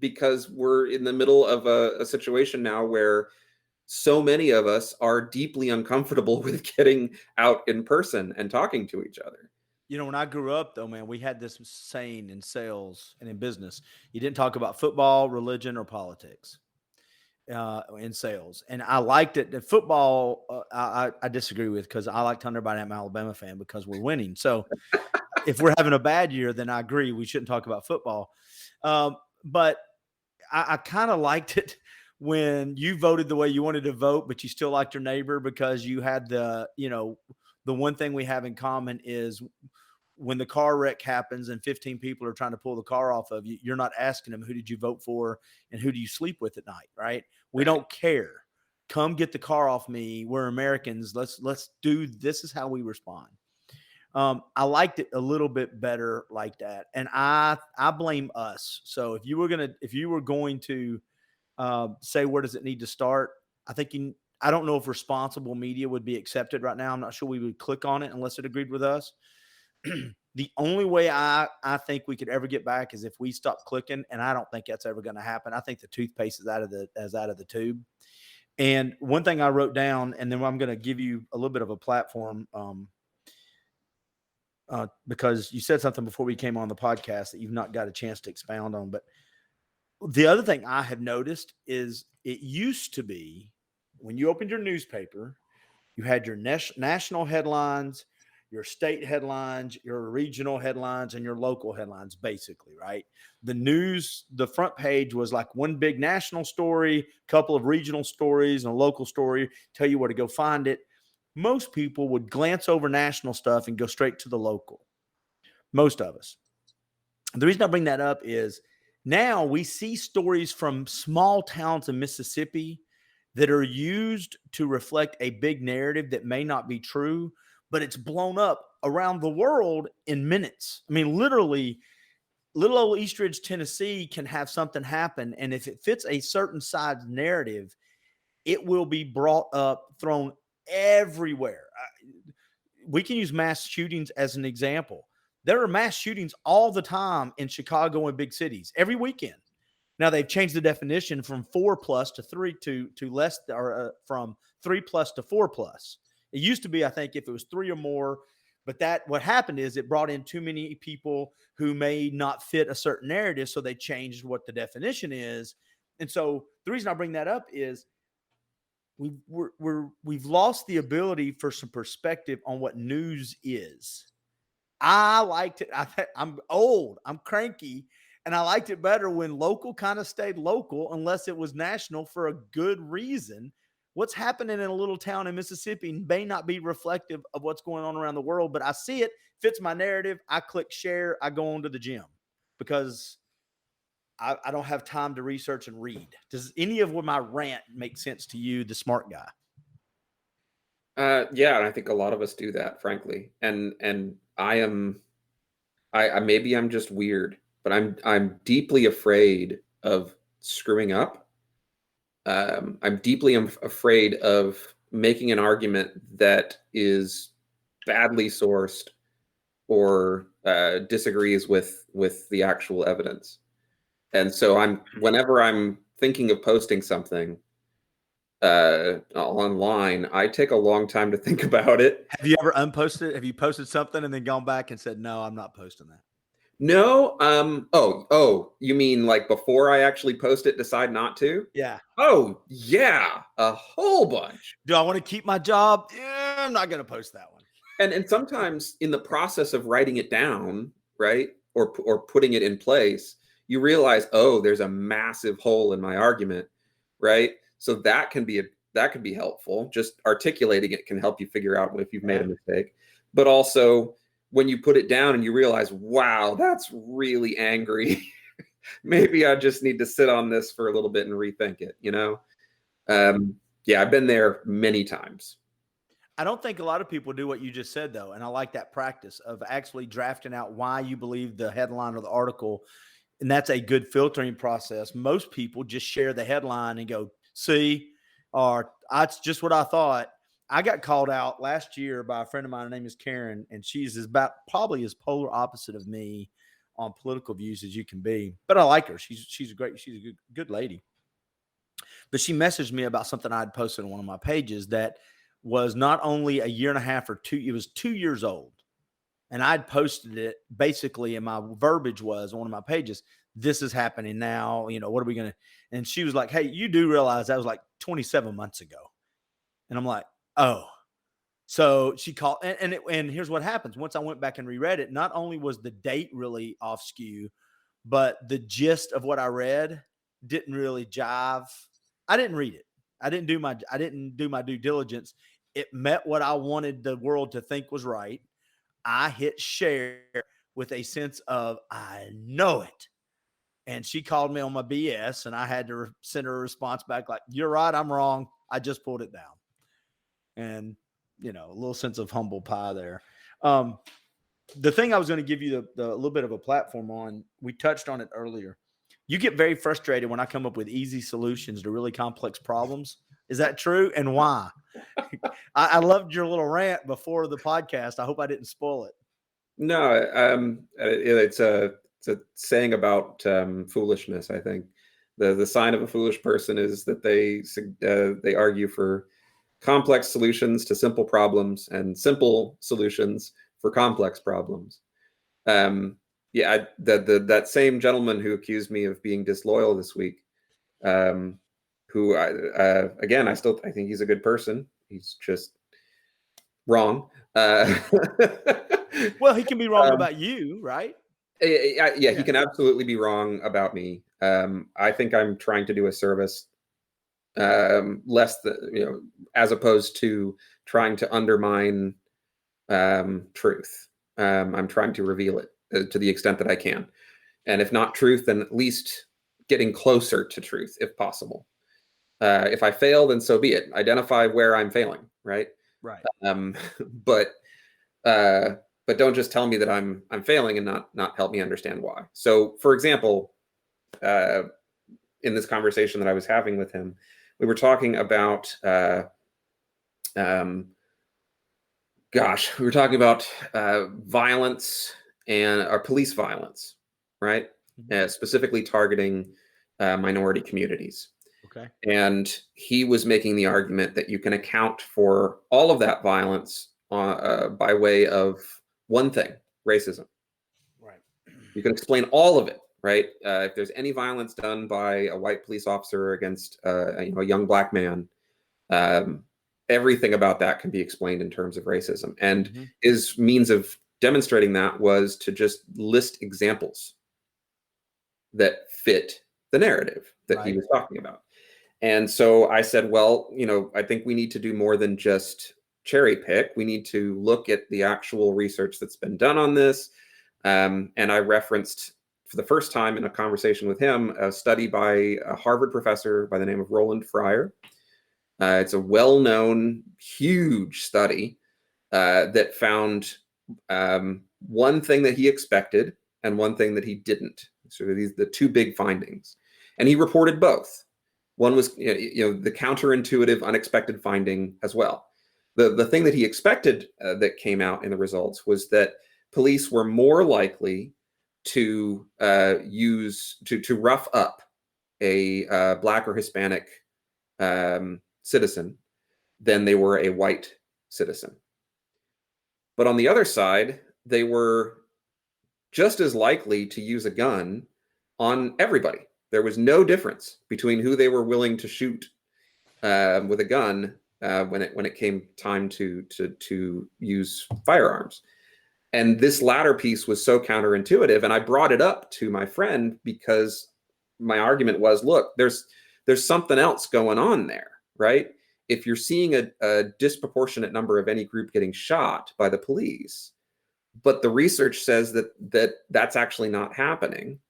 because we're in the middle of a situation now where so many of us are deeply uncomfortable with getting out in person and talking to each other. When I grew up, though, man, we had this saying in sales and in business: you didn't talk about football, religion, or politics in sales. And I liked it. The football, I disagree with, because I like telling everybody I'm an Alabama fan because we're winning. So if we're having a bad year, then I agree we shouldn't talk about football. But I kind of liked it when you voted the way you wanted to vote, but you still liked your neighbor, because you had the one thing we have in common is when the car wreck happens and 15 people are trying to pull the car off of you, you're not asking them, who did you vote for and who do you sleep with at night, right? We don't care. Come get the car off me. We're Americans. Let's do, this is how we respond. I liked it a little bit better like that. And I blame us. So if you were going to say, where does it need to start? I don't know if responsible media would be accepted right now. I'm not sure we would click on it unless it agreed with us. The only way I think we could ever get back is if we stop clicking, and I don't think that's ever going to happen. I think the toothpaste is out of the tube. And one thing I wrote down, and then I'm going to give you a little bit of a platform, because you said something before we came on the podcast that you've not got a chance to expound on. But the other thing I have noticed is, it used to be when you opened your newspaper, you had your national headlines, your state headlines, your regional headlines, and your local headlines, basically, right? The news, the front page was like one big national story, couple of regional stories, and a local story, tell you where to go find it. most people would glance over national stuff and go straight to the local. Most of us. The reason I bring that up is now we see stories from small towns in Mississippi that are used to reflect a big narrative that may not be true, but it's blown up around the world in minutes. I mean, literally, little old Eastridge, Tennessee can have something happen. And if it fits a certain side's narrative, it will be brought up, thrown everywhere. We can use mass shootings as an example. There are mass shootings all the time in Chicago and big cities every weekend. Now they've changed the definition from 4+ to 3 to less, or from 3+ to 4+. It used to be, I think, if it was 3 or more, but that what happened is it brought in too many people who may not fit a certain narrative, so they changed what the definition is. And so the reason I bring that up is we've lost the ability for some perspective on what news is. I liked it. I'm old, I'm cranky, and I liked it better when local kind of stayed local unless it was national for a good reason. What's happening in a little town in Mississippi may not be reflective of what's going on around the world, but I see it, fits my narrative. I click share, I go on to the gym because I don't have time to research and read. Does any of what my rant make sense to you, the smart guy? Yeah, and I think a lot of us do that, frankly. And I maybe I'm just weird, but I'm deeply afraid of screwing up. I'm deeply afraid of making an argument that is badly sourced or disagrees with the actual evidence. And so whenever I'm thinking of posting something online, I take a long time to think about it. Have you ever unposted? Have you posted something and then gone back and said, no, I'm not posting that? No. Oh, you mean like before I actually post it, decide not to? Yeah. Oh, yeah, a whole bunch. Do I want to keep my job? Yeah, I'm not going to post that one. And sometimes in the process of writing it down, right, or putting it in place, you realize, oh, there's a massive hole in my argument, right? So that can be helpful. Just articulating it can help you figure out if you've made a mistake. But also when you put it down and you realize, wow, that's really angry. Maybe I just need to sit on this for a little bit and rethink it, you know? Yeah, I've been there many times. I don't think a lot of people do what you just said, though. And I like that practice of actually drafting out why you believe the headline or the article. And that's a good filtering process. Most people just share the headline and go, see, or that's just what I thought. I got called out last year by a friend of mine. Her name is Karen, and she's probably as polar opposite of me on political views as you can be. But I like her. She's a good lady. But she messaged me about something I had posted on one of my pages that was not only a year and a half or two, it was 2 years old. And I'd posted it basically, and my verbiage was on one of my pages, this is happening now. You know, what are we going to? And she was like, hey, you do realize that was like 27 months ago. And I'm like, oh. So she called, and here's what happens. Once I went back and reread it, not only was the date really off skew, but the gist of what I read didn't really jive. I didn't read it. I didn't do my due diligence. It met what I wanted the world to think was right. I hit share with a sense of, I know it. And she called me on my BS, and I had to send her a response back like, you're right, I'm wrong. I just pulled it down. And, you know, a little sense of humble pie there. The thing I was going to give you the little bit of a platform on, we touched on it earlier. You get very frustrated when I come up with easy solutions to really complex problems. Is that true? And why? I loved your little rant before the podcast. I hope I didn't spoil it. No, it's a saying about foolishness. I think the sign of a foolish person is that they argue for complex solutions to simple problems and simple solutions for complex problems. Yeah, that same gentleman who accused me of being disloyal this week, who again, I think he's a good person. He's just wrong. Well, he can be wrong about you, right? Yeah, he can absolutely be wrong about me. I think I'm trying to do a service less than, as opposed to trying to undermine truth. I'm trying to reveal it to the extent that I can. And if not truth, then at least getting closer to truth if possible. If I fail, then so be it. Identify where I'm failing, right? Right. But don't just tell me that I'm failing and not help me understand why. So, for example, in this conversation that I was having with him, we were talking about we were talking about violence or police violence, right? Specifically targeting minority communities. Okay. And he was making the argument that you can account for all of that violence by way of one thing: racism. Right. You can explain all of it, right? If there's any violence done by a white police officer against a young black man, everything about that can be explained in terms of racism. And his means of demonstrating that was to just list examples that fit the narrative that he was talking about. And so I said, well, I think we need to do more than just cherry pick. We need to look at the actual research that's been done on this. And I referenced, for the first time in a conversation with him, a study by a Harvard professor by the name of Roland Fryer. It's a well-known, huge study that found one thing that he expected and one thing that he didn't. So these the two big findings. And he reported both. One was the counterintuitive, unexpected finding as well. The thing that he expected that came out in the results was that police were more likely to rough up a Black or Hispanic citizen than they were a white citizen. But on the other side, they were just as likely to use a gun on everybody. There was no difference between who they were willing to shoot with a gun when it came time to use firearms. And this latter piece was so counterintuitive. And I brought it up to my friend because my argument was, look, there's something else going on there, right? If you're seeing a disproportionate number of any group getting shot by the police, but the research says that's actually not happening,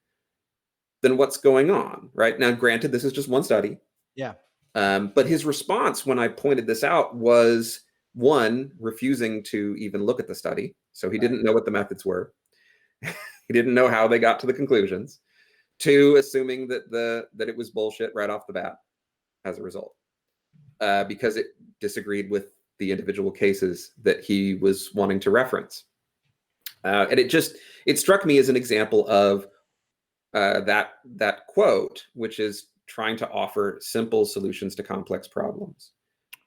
then what's going on, right? Now, granted, this is just one study. Yeah. But his response when I pointed this out was, one, refusing to even look at the study. So he didn't know what the methods were. He didn't know how they got to the conclusions. Two, assuming that it was bullshit right off the bat as a result, because it disagreed with the individual cases that he was wanting to reference. And it struck me as an example of that quote, which is trying to offer simple solutions to complex problems.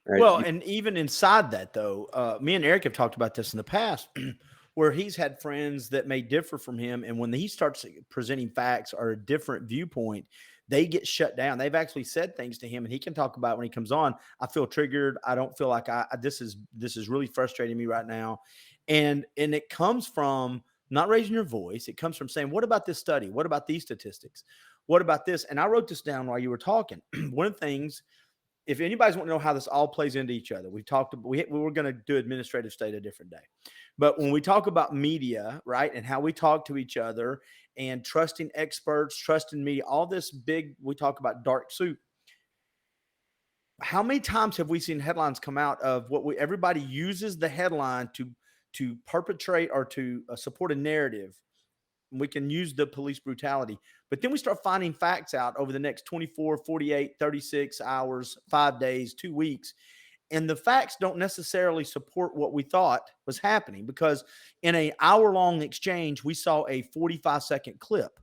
Right? Well, and even inside that, though, me and Eric have talked about this in the past, where he's had friends that may differ from him, and when he starts presenting facts or a different viewpoint, they get shut down. They've actually said things to him, and he can talk about when he comes on. I feel triggered. I don't feel like this is really frustrating me right now, and it comes from not raising your voice. It comes from saying, "What about this study? What about these statistics? What about this?" And I wrote this down while you were talking. One of the things, if anybody's want to know how this all plays into each other, we were going to do administrative state a different day. But when we talk about media, right, and how we talk to each other and trusting experts, trusting media, all this we talk about dark soup. How many times have we seen headlines come out of everybody uses the headline to perpetrate or to support a narrative? We can use the police brutality, but then we start finding facts out over the next 24, 48, 36 hours, 5 days, 2 weeks. And the facts don't necessarily support what we thought was happening, because in an hour-long exchange, we saw a 45-second clip,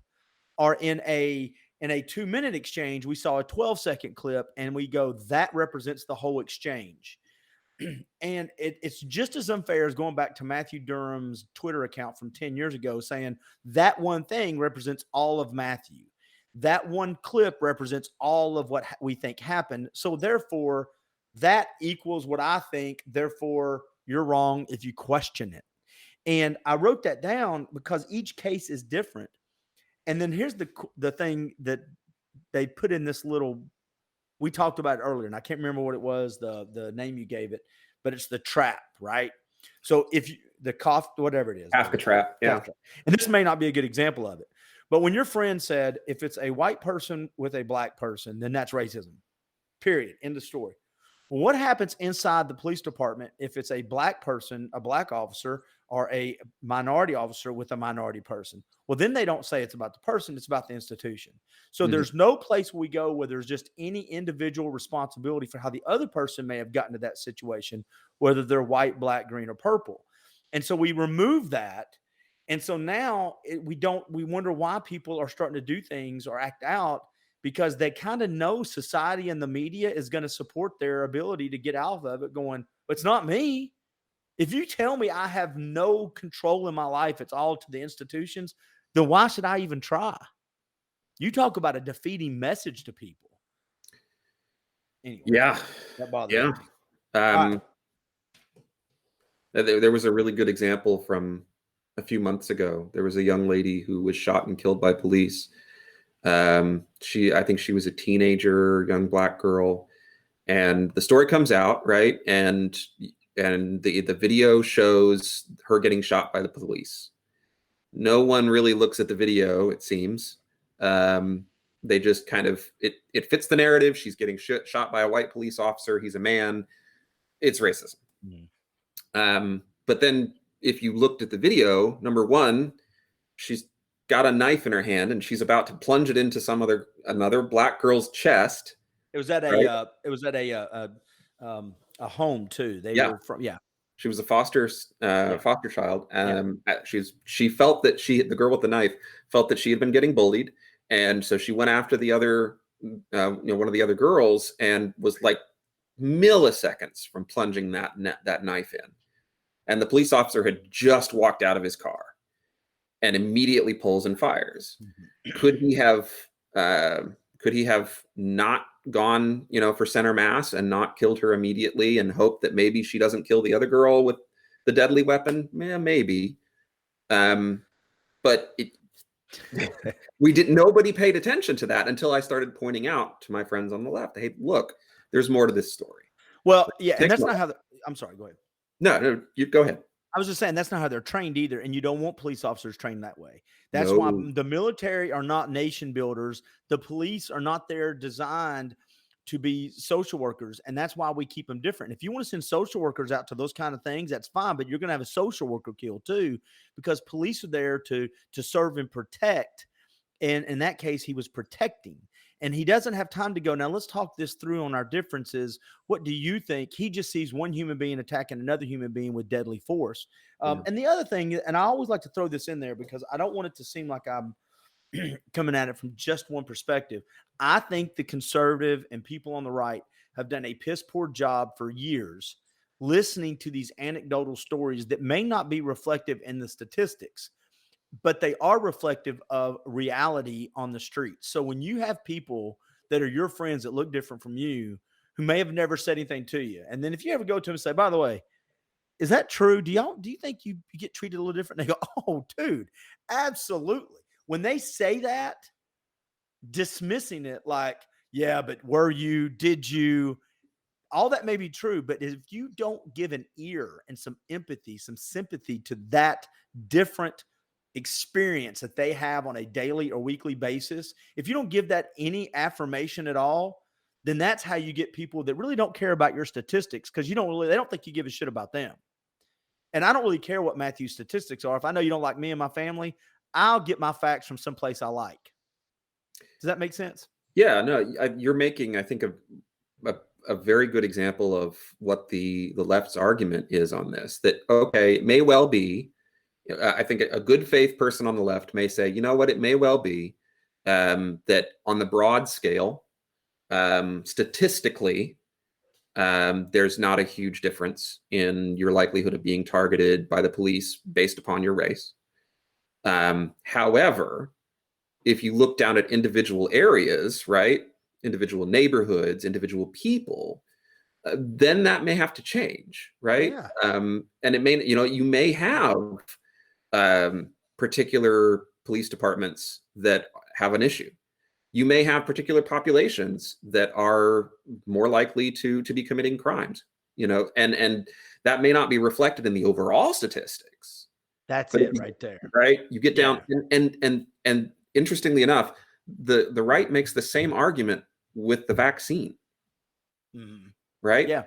or in a 2-minute exchange, we saw a 12-second clip, and we go, that represents the whole exchange. And it's just as unfair as going back to Matthew Durham's Twitter account from 10 years ago saying that one thing represents all of Matthew. That one clip represents all of what we think happened. So therefore, that equals what I think. Therefore, you're wrong if you question it. And I wrote that down because each case is different. And then here's the thing that they put in this little We talked about it earlier, and I can't remember what it was, the name you gave it, but it's the trap, right? So if you, the cough, whatever it is, Kafka trap. Yeah. trap. And this may not be a good example of it, but when your friend said, if it's a white person with a black person, then that's racism, period, end of story. Well, what happens inside the police department if it's a black person, a black officer, or a minority officer with a minority person? Well, then they don't say it's about the person, it's about the institution. So Mhm. there's no place we go where there's just any individual responsibility for how the other person may have gotten to that situation, whether they're white, black, green, or purple. And so we remove that. And so now we wonder why people are starting to do things or act out, because they kind of know society and the media is going to support their ability to get out of it going, it's not me. If you tell me I have no control in my life, it's all to the institutions, then why should I even try? You talk about a defeating message to people. Anyway, Yeah. that bothers Yeah. me. All right. There was a really good example from a few months ago. There was a young lady who was shot and killed by police. I think she was a teenager, young black girl, and the story comes out, right? And the video shows her getting shot by the police. No one really looks at the video, it seems. They just kind of it fits the narrative. She's getting shot by a white police officer. He's a man. It's racism. But then if you looked at the video, number one, she's got a knife in her hand and she's about to plunge it into another black girl's chest. It was at right? a home too. They Yeah. were from, yeah. She was a foster child. She felt that the girl with the knife felt that she had been getting bullied, and so she went after the other, one of the other girls, and was like milliseconds from plunging that knife in. And the police officer had just walked out of his car, and immediately pulls and fires. Could he have not gone, for center mass and not killed her immediately and hope that maybe she doesn't kill the other girl with the deadly weapon? Yeah, maybe. But nobody paid attention to that until I started pointing out to my friends on the left, hey, look, there's more to this story. Well, yeah, and that's not how I'm sorry, go ahead. No, you go ahead. I was just saying that's not how they're trained either, and you don't want police officers trained that way. That's why the military are not nation builders. The police are not there designed to be social workers, and that's why we keep them different. If you want to send social workers out to those kind of things, that's fine, but you're going to have a social worker killed too, because police are there to serve and protect. And in that case, he was protecting. And he doesn't have time to go, now let's talk this through on our differences. What do you think? He just sees one human being attacking another human being with deadly force. And the other thing, and I always like to throw this in there because I don't want it to seem like I'm coming at it from just one perspective. I think the conservative and people on the right have done a piss poor job for years listening to these anecdotal stories that may not be reflective in the statistics, but they are reflective of reality on the street. So when you have people that are your friends that look different from you, who may have never said anything to you, and then if you ever go to them and say, by the way, is that true? Do you think you get treated a little different? They go, oh, dude, absolutely. When they say that, dismissing it like, yeah, but did you, all that may be true, but if you don't give an ear and some empathy, some sympathy to that different experience that they have on a daily or weekly basis, if you don't give that any affirmation at all, then that's how you get people that really don't care about your statistics, because they don't think you give a shit about them. And I don't really care what Matthew's statistics are. If I know you don't like me and my family, I'll get my facts from someplace I like. Does that make sense? Yeah, no, you're making, I think, a very good example of what the left's argument is on this. That, okay, it may well be, I think a good faith person on the left may say, you know what, it may well be that on the broad scale, statistically, there's not a huge difference in your likelihood of being targeted by the police based upon your race. However, if you look down at individual areas, right, individual neighborhoods, individual people, then that may have to change, right? Yeah. And it may, you may have particular police departments that have an issue. You may have particular populations that are more likely to be committing crimes, and that may not be reflected in the overall statistics. That's But it right there. right? You get down, Yeah. and interestingly enough, the right makes the same argument with the vaccine, right? Yeah.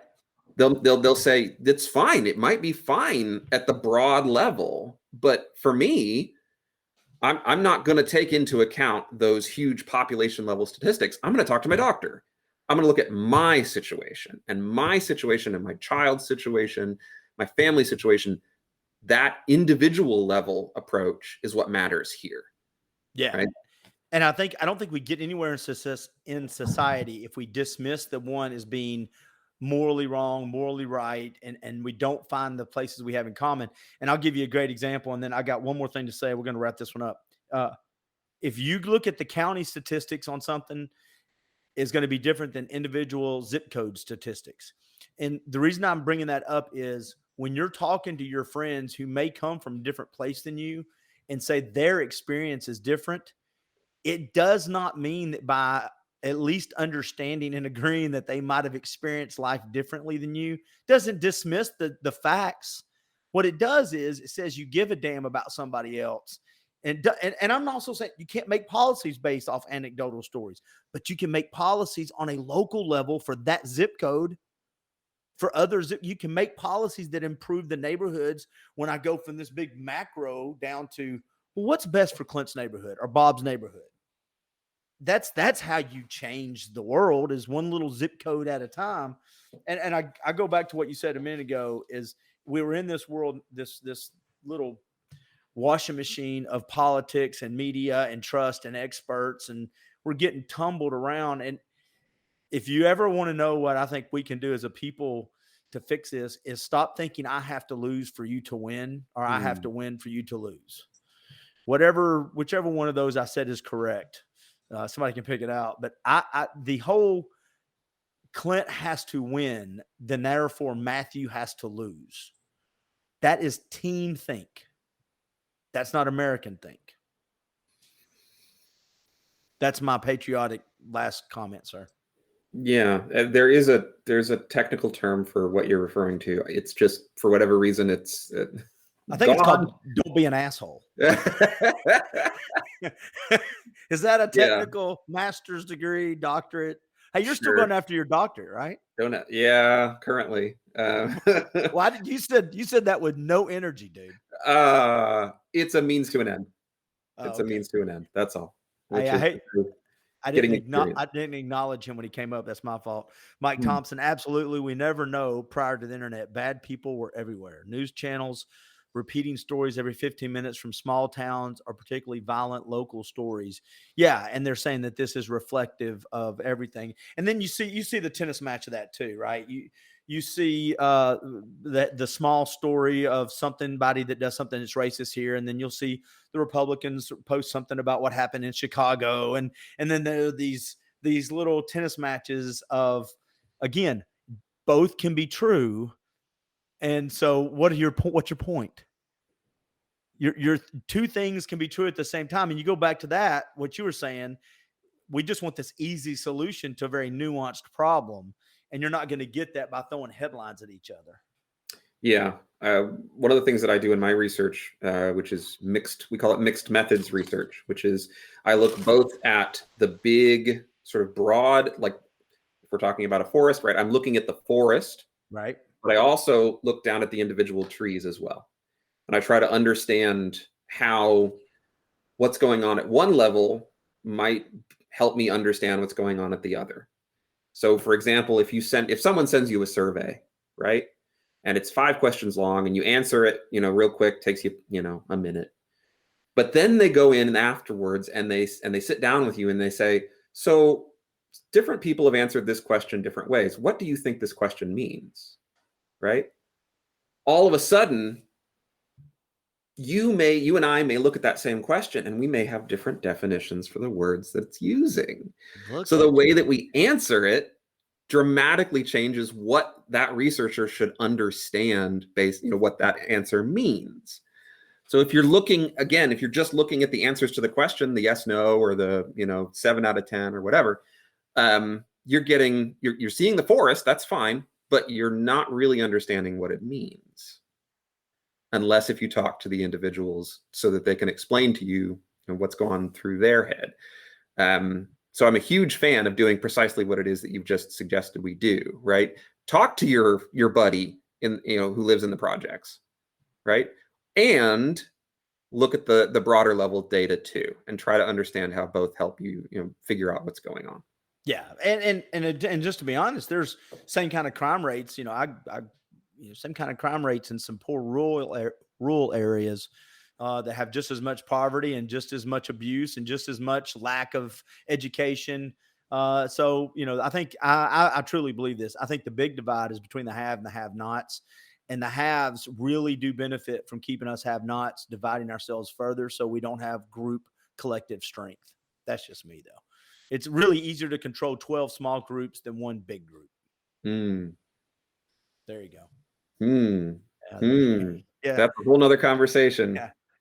They'll say that's fine. It might be fine at the broad level, but for me, I'm not going to take into account those huge population level statistics. I'm going to talk to my doctor. I'm going to look at my situation and my child's situation, my family situation. That individual level approach is what matters here. Yeah. Right? And I don't think we get anywhere in society if we dismiss the one as being morally wrong, morally right, and we don't find the places we have in common. And I'll give you a great example, and then I got one more thing to say. We're going to wrap this one up. If you look at the county statistics on something, is going to be different than individual zip code statistics. And the reason I'm bringing that up is when you're talking to your friends who may come from a different place than you and say their experience is different, it does not mean that by at least understanding and agreeing that they might have experienced life differently than you doesn't dismiss the facts. What it does is it says you give a damn about somebody else. And I'm also saying you can't make policies based off anecdotal stories, but you can make policies on a local level for that zip code. For others, you can make policies that improve the neighborhoods. When I go from this big macro down to, well, what's best for Clint's neighborhood or Bob's neighborhood? That's how you change the world, is one little zip code at a time. And I go back to what you said a minute ago, is we were in this world, this little washing machine of politics and media and trust and experts, and we're getting tumbled around. And if you ever want to know what I think we can do as a people to fix this, is stop thinking I have to lose for you to win, or I have to win for you to lose. Whichever one of those I said is correct. Somebody can pick it out. But the whole Clint has to win, then therefore Matthew has to lose. That is team think. That's not American think. That's my patriotic last comment, sir. Yeah, there's a technical term for what you're referring to. It's just, for whatever reason, it's I think it's called "Don't be an asshole." Is that a technical master's degree, doctorate? Hey, you're still going after your doctorate, right? Yeah, currently. Why did you said that with no energy, dude? It's a means to an end. It's a means to an end. That's all. I didn't acknowledge him when he came up. That's my fault. Mike Thompson, absolutely. We never know prior to the internet. Bad people were everywhere. News channels repeating stories every 15 minutes from small towns or particularly violent local stories. Yeah, and they're saying that this is reflective of everything. And then you see the tennis match of that too, right? You see that the small story of somebody that does something that's racist here, and then you'll see the Republicans post something about what happened in Chicago, and then there are these little tennis matches of, again, both can be true. And so what's your point? Your two things can be true at the same time. And you go back to that, what you were saying, we just want this easy solution to a very nuanced problem. And you're not going to get that by throwing headlines at each other. Yeah. One of the things that I do in my research, which is we call it mixed methods research, which is I look both at the big sort of broad, like if we're talking about a forest, right? I'm looking at the forest, right? But I also look down at the individual trees as well. And I try to understand how what's going on at one level might help me understand what's going on at the other. So for example, if someone sends you a survey, right? And it's 5 questions long and you answer it, real quick, takes you, a minute. But then they go in afterwards and they sit down with you and they say, so different people have answered this question different ways. What do you think this question means? Right? All of a sudden, you and I may look at that same question and we may have different definitions for the words that it's using. So the way that we answer it dramatically changes what that researcher should understand based, what that answer means. So if you're looking, again, if you're just looking at the answers to the question, the yes, no, or the 7 out of 10 or whatever, you're seeing the forest. That's fine, but you're not really understanding what it means, unless if you talk to the individuals so that they can explain to you, what's gone through their head. So I'm a huge fan of doing precisely what it is that you've just suggested we do. Right? Talk to your buddy who lives in the projects, right? And look at the broader level data too, and try to understand how both help you, figure out what's going on. Yeah, and just to be honest, there's same kind of crime rates. Same kind of crime rates in some poor rural areas that have just as much poverty and just as much abuse and just as much lack of education. So I think I truly believe this. I think the big divide is between the have and the have-nots. And the haves really do benefit from keeping us have-nots, dividing ourselves further so we don't have group collective strength. That's just me, though. It's really easier to control 12 small groups than one big group. There you go. Yeah. That's a whole nother conversation.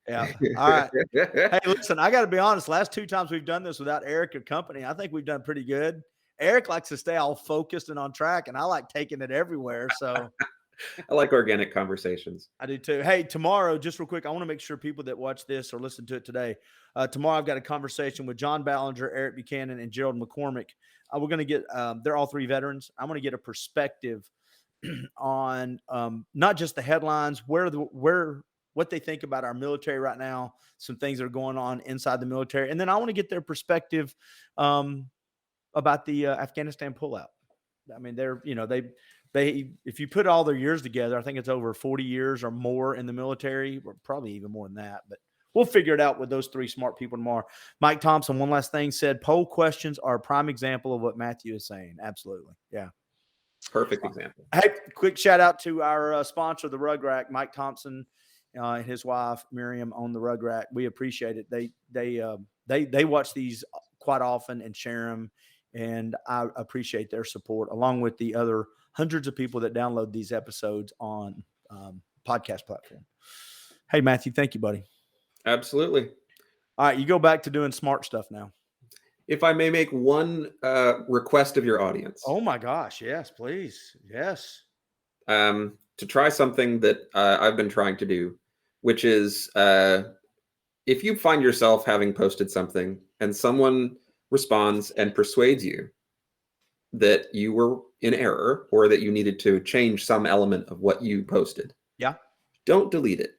Yeah. All right. Hey, listen, I got to be honest. Last 2 times we've done this without Eric or company, I think we've done pretty good. Eric likes to stay all focused and on track, and I like taking it everywhere. So I like organic conversations. I do too. Hey, tomorrow, just real quick, I want to make sure people that watch this or listen to it today, tomorrow I've got a conversation with John Ballinger, Eric Buchanan, and Gerald McCormick. We're going to get, they're all 3 veterans. I'm going to get a perspective on not just the headlines, what they think about our military right now, some things that are going on inside the military. And then I want to get their perspective about the Afghanistan pullout. I mean, they if you put all their years together, I think it's over 40 years or more in the military, or probably even more than that. But we'll figure it out with those 3 smart people tomorrow. Mike Thompson, one last thing, said poll questions are a prime example of what Matthew is saying. Absolutely. Yeah. Perfect example. Hey, quick shout out to our sponsor, the Rug Rack, Mike Thompson and his wife Miriam own the Rug Rack. We appreciate it. They watch these quite often and share them, and I appreciate their support, along with the other hundreds of people that download these episodes on podcast platform. Hey, Matthew, thank you, buddy. Absolutely. All right, you go back to doing smart stuff now. If I may make one request of your audience. Oh my gosh, yes, please. Yes. To try something that I've been trying to do, which is if you find yourself having posted something and someone responds and persuades you that you were in error or that you needed to change some element of what you posted. Yeah. Don't delete it.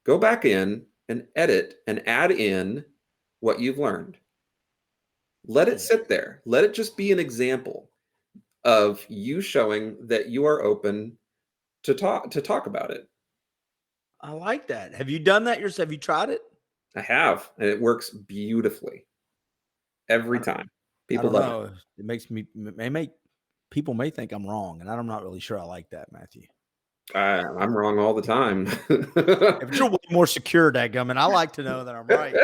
Go back in and edit and add in what you've learned. Let it sit there. Let it just be an example of you showing that you are open to talk about it. I like that. Have you done that yourself? Have you tried it? I have, and it works beautifully every time. People love it. It makes me people may think I'm wrong, and I'm not really sure I like that, Matthew. I'm wrong all the time. If you're way more secure, dadgum, and I like to know that I'm right.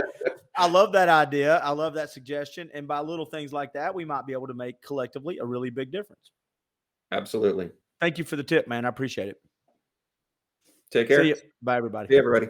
I love that idea. I love that suggestion. And by little things like that, we might be able to make collectively a really big difference. Absolutely. Thank you for the tip, man. I appreciate it. Take care. See you. Bye, everybody. See you, everybody.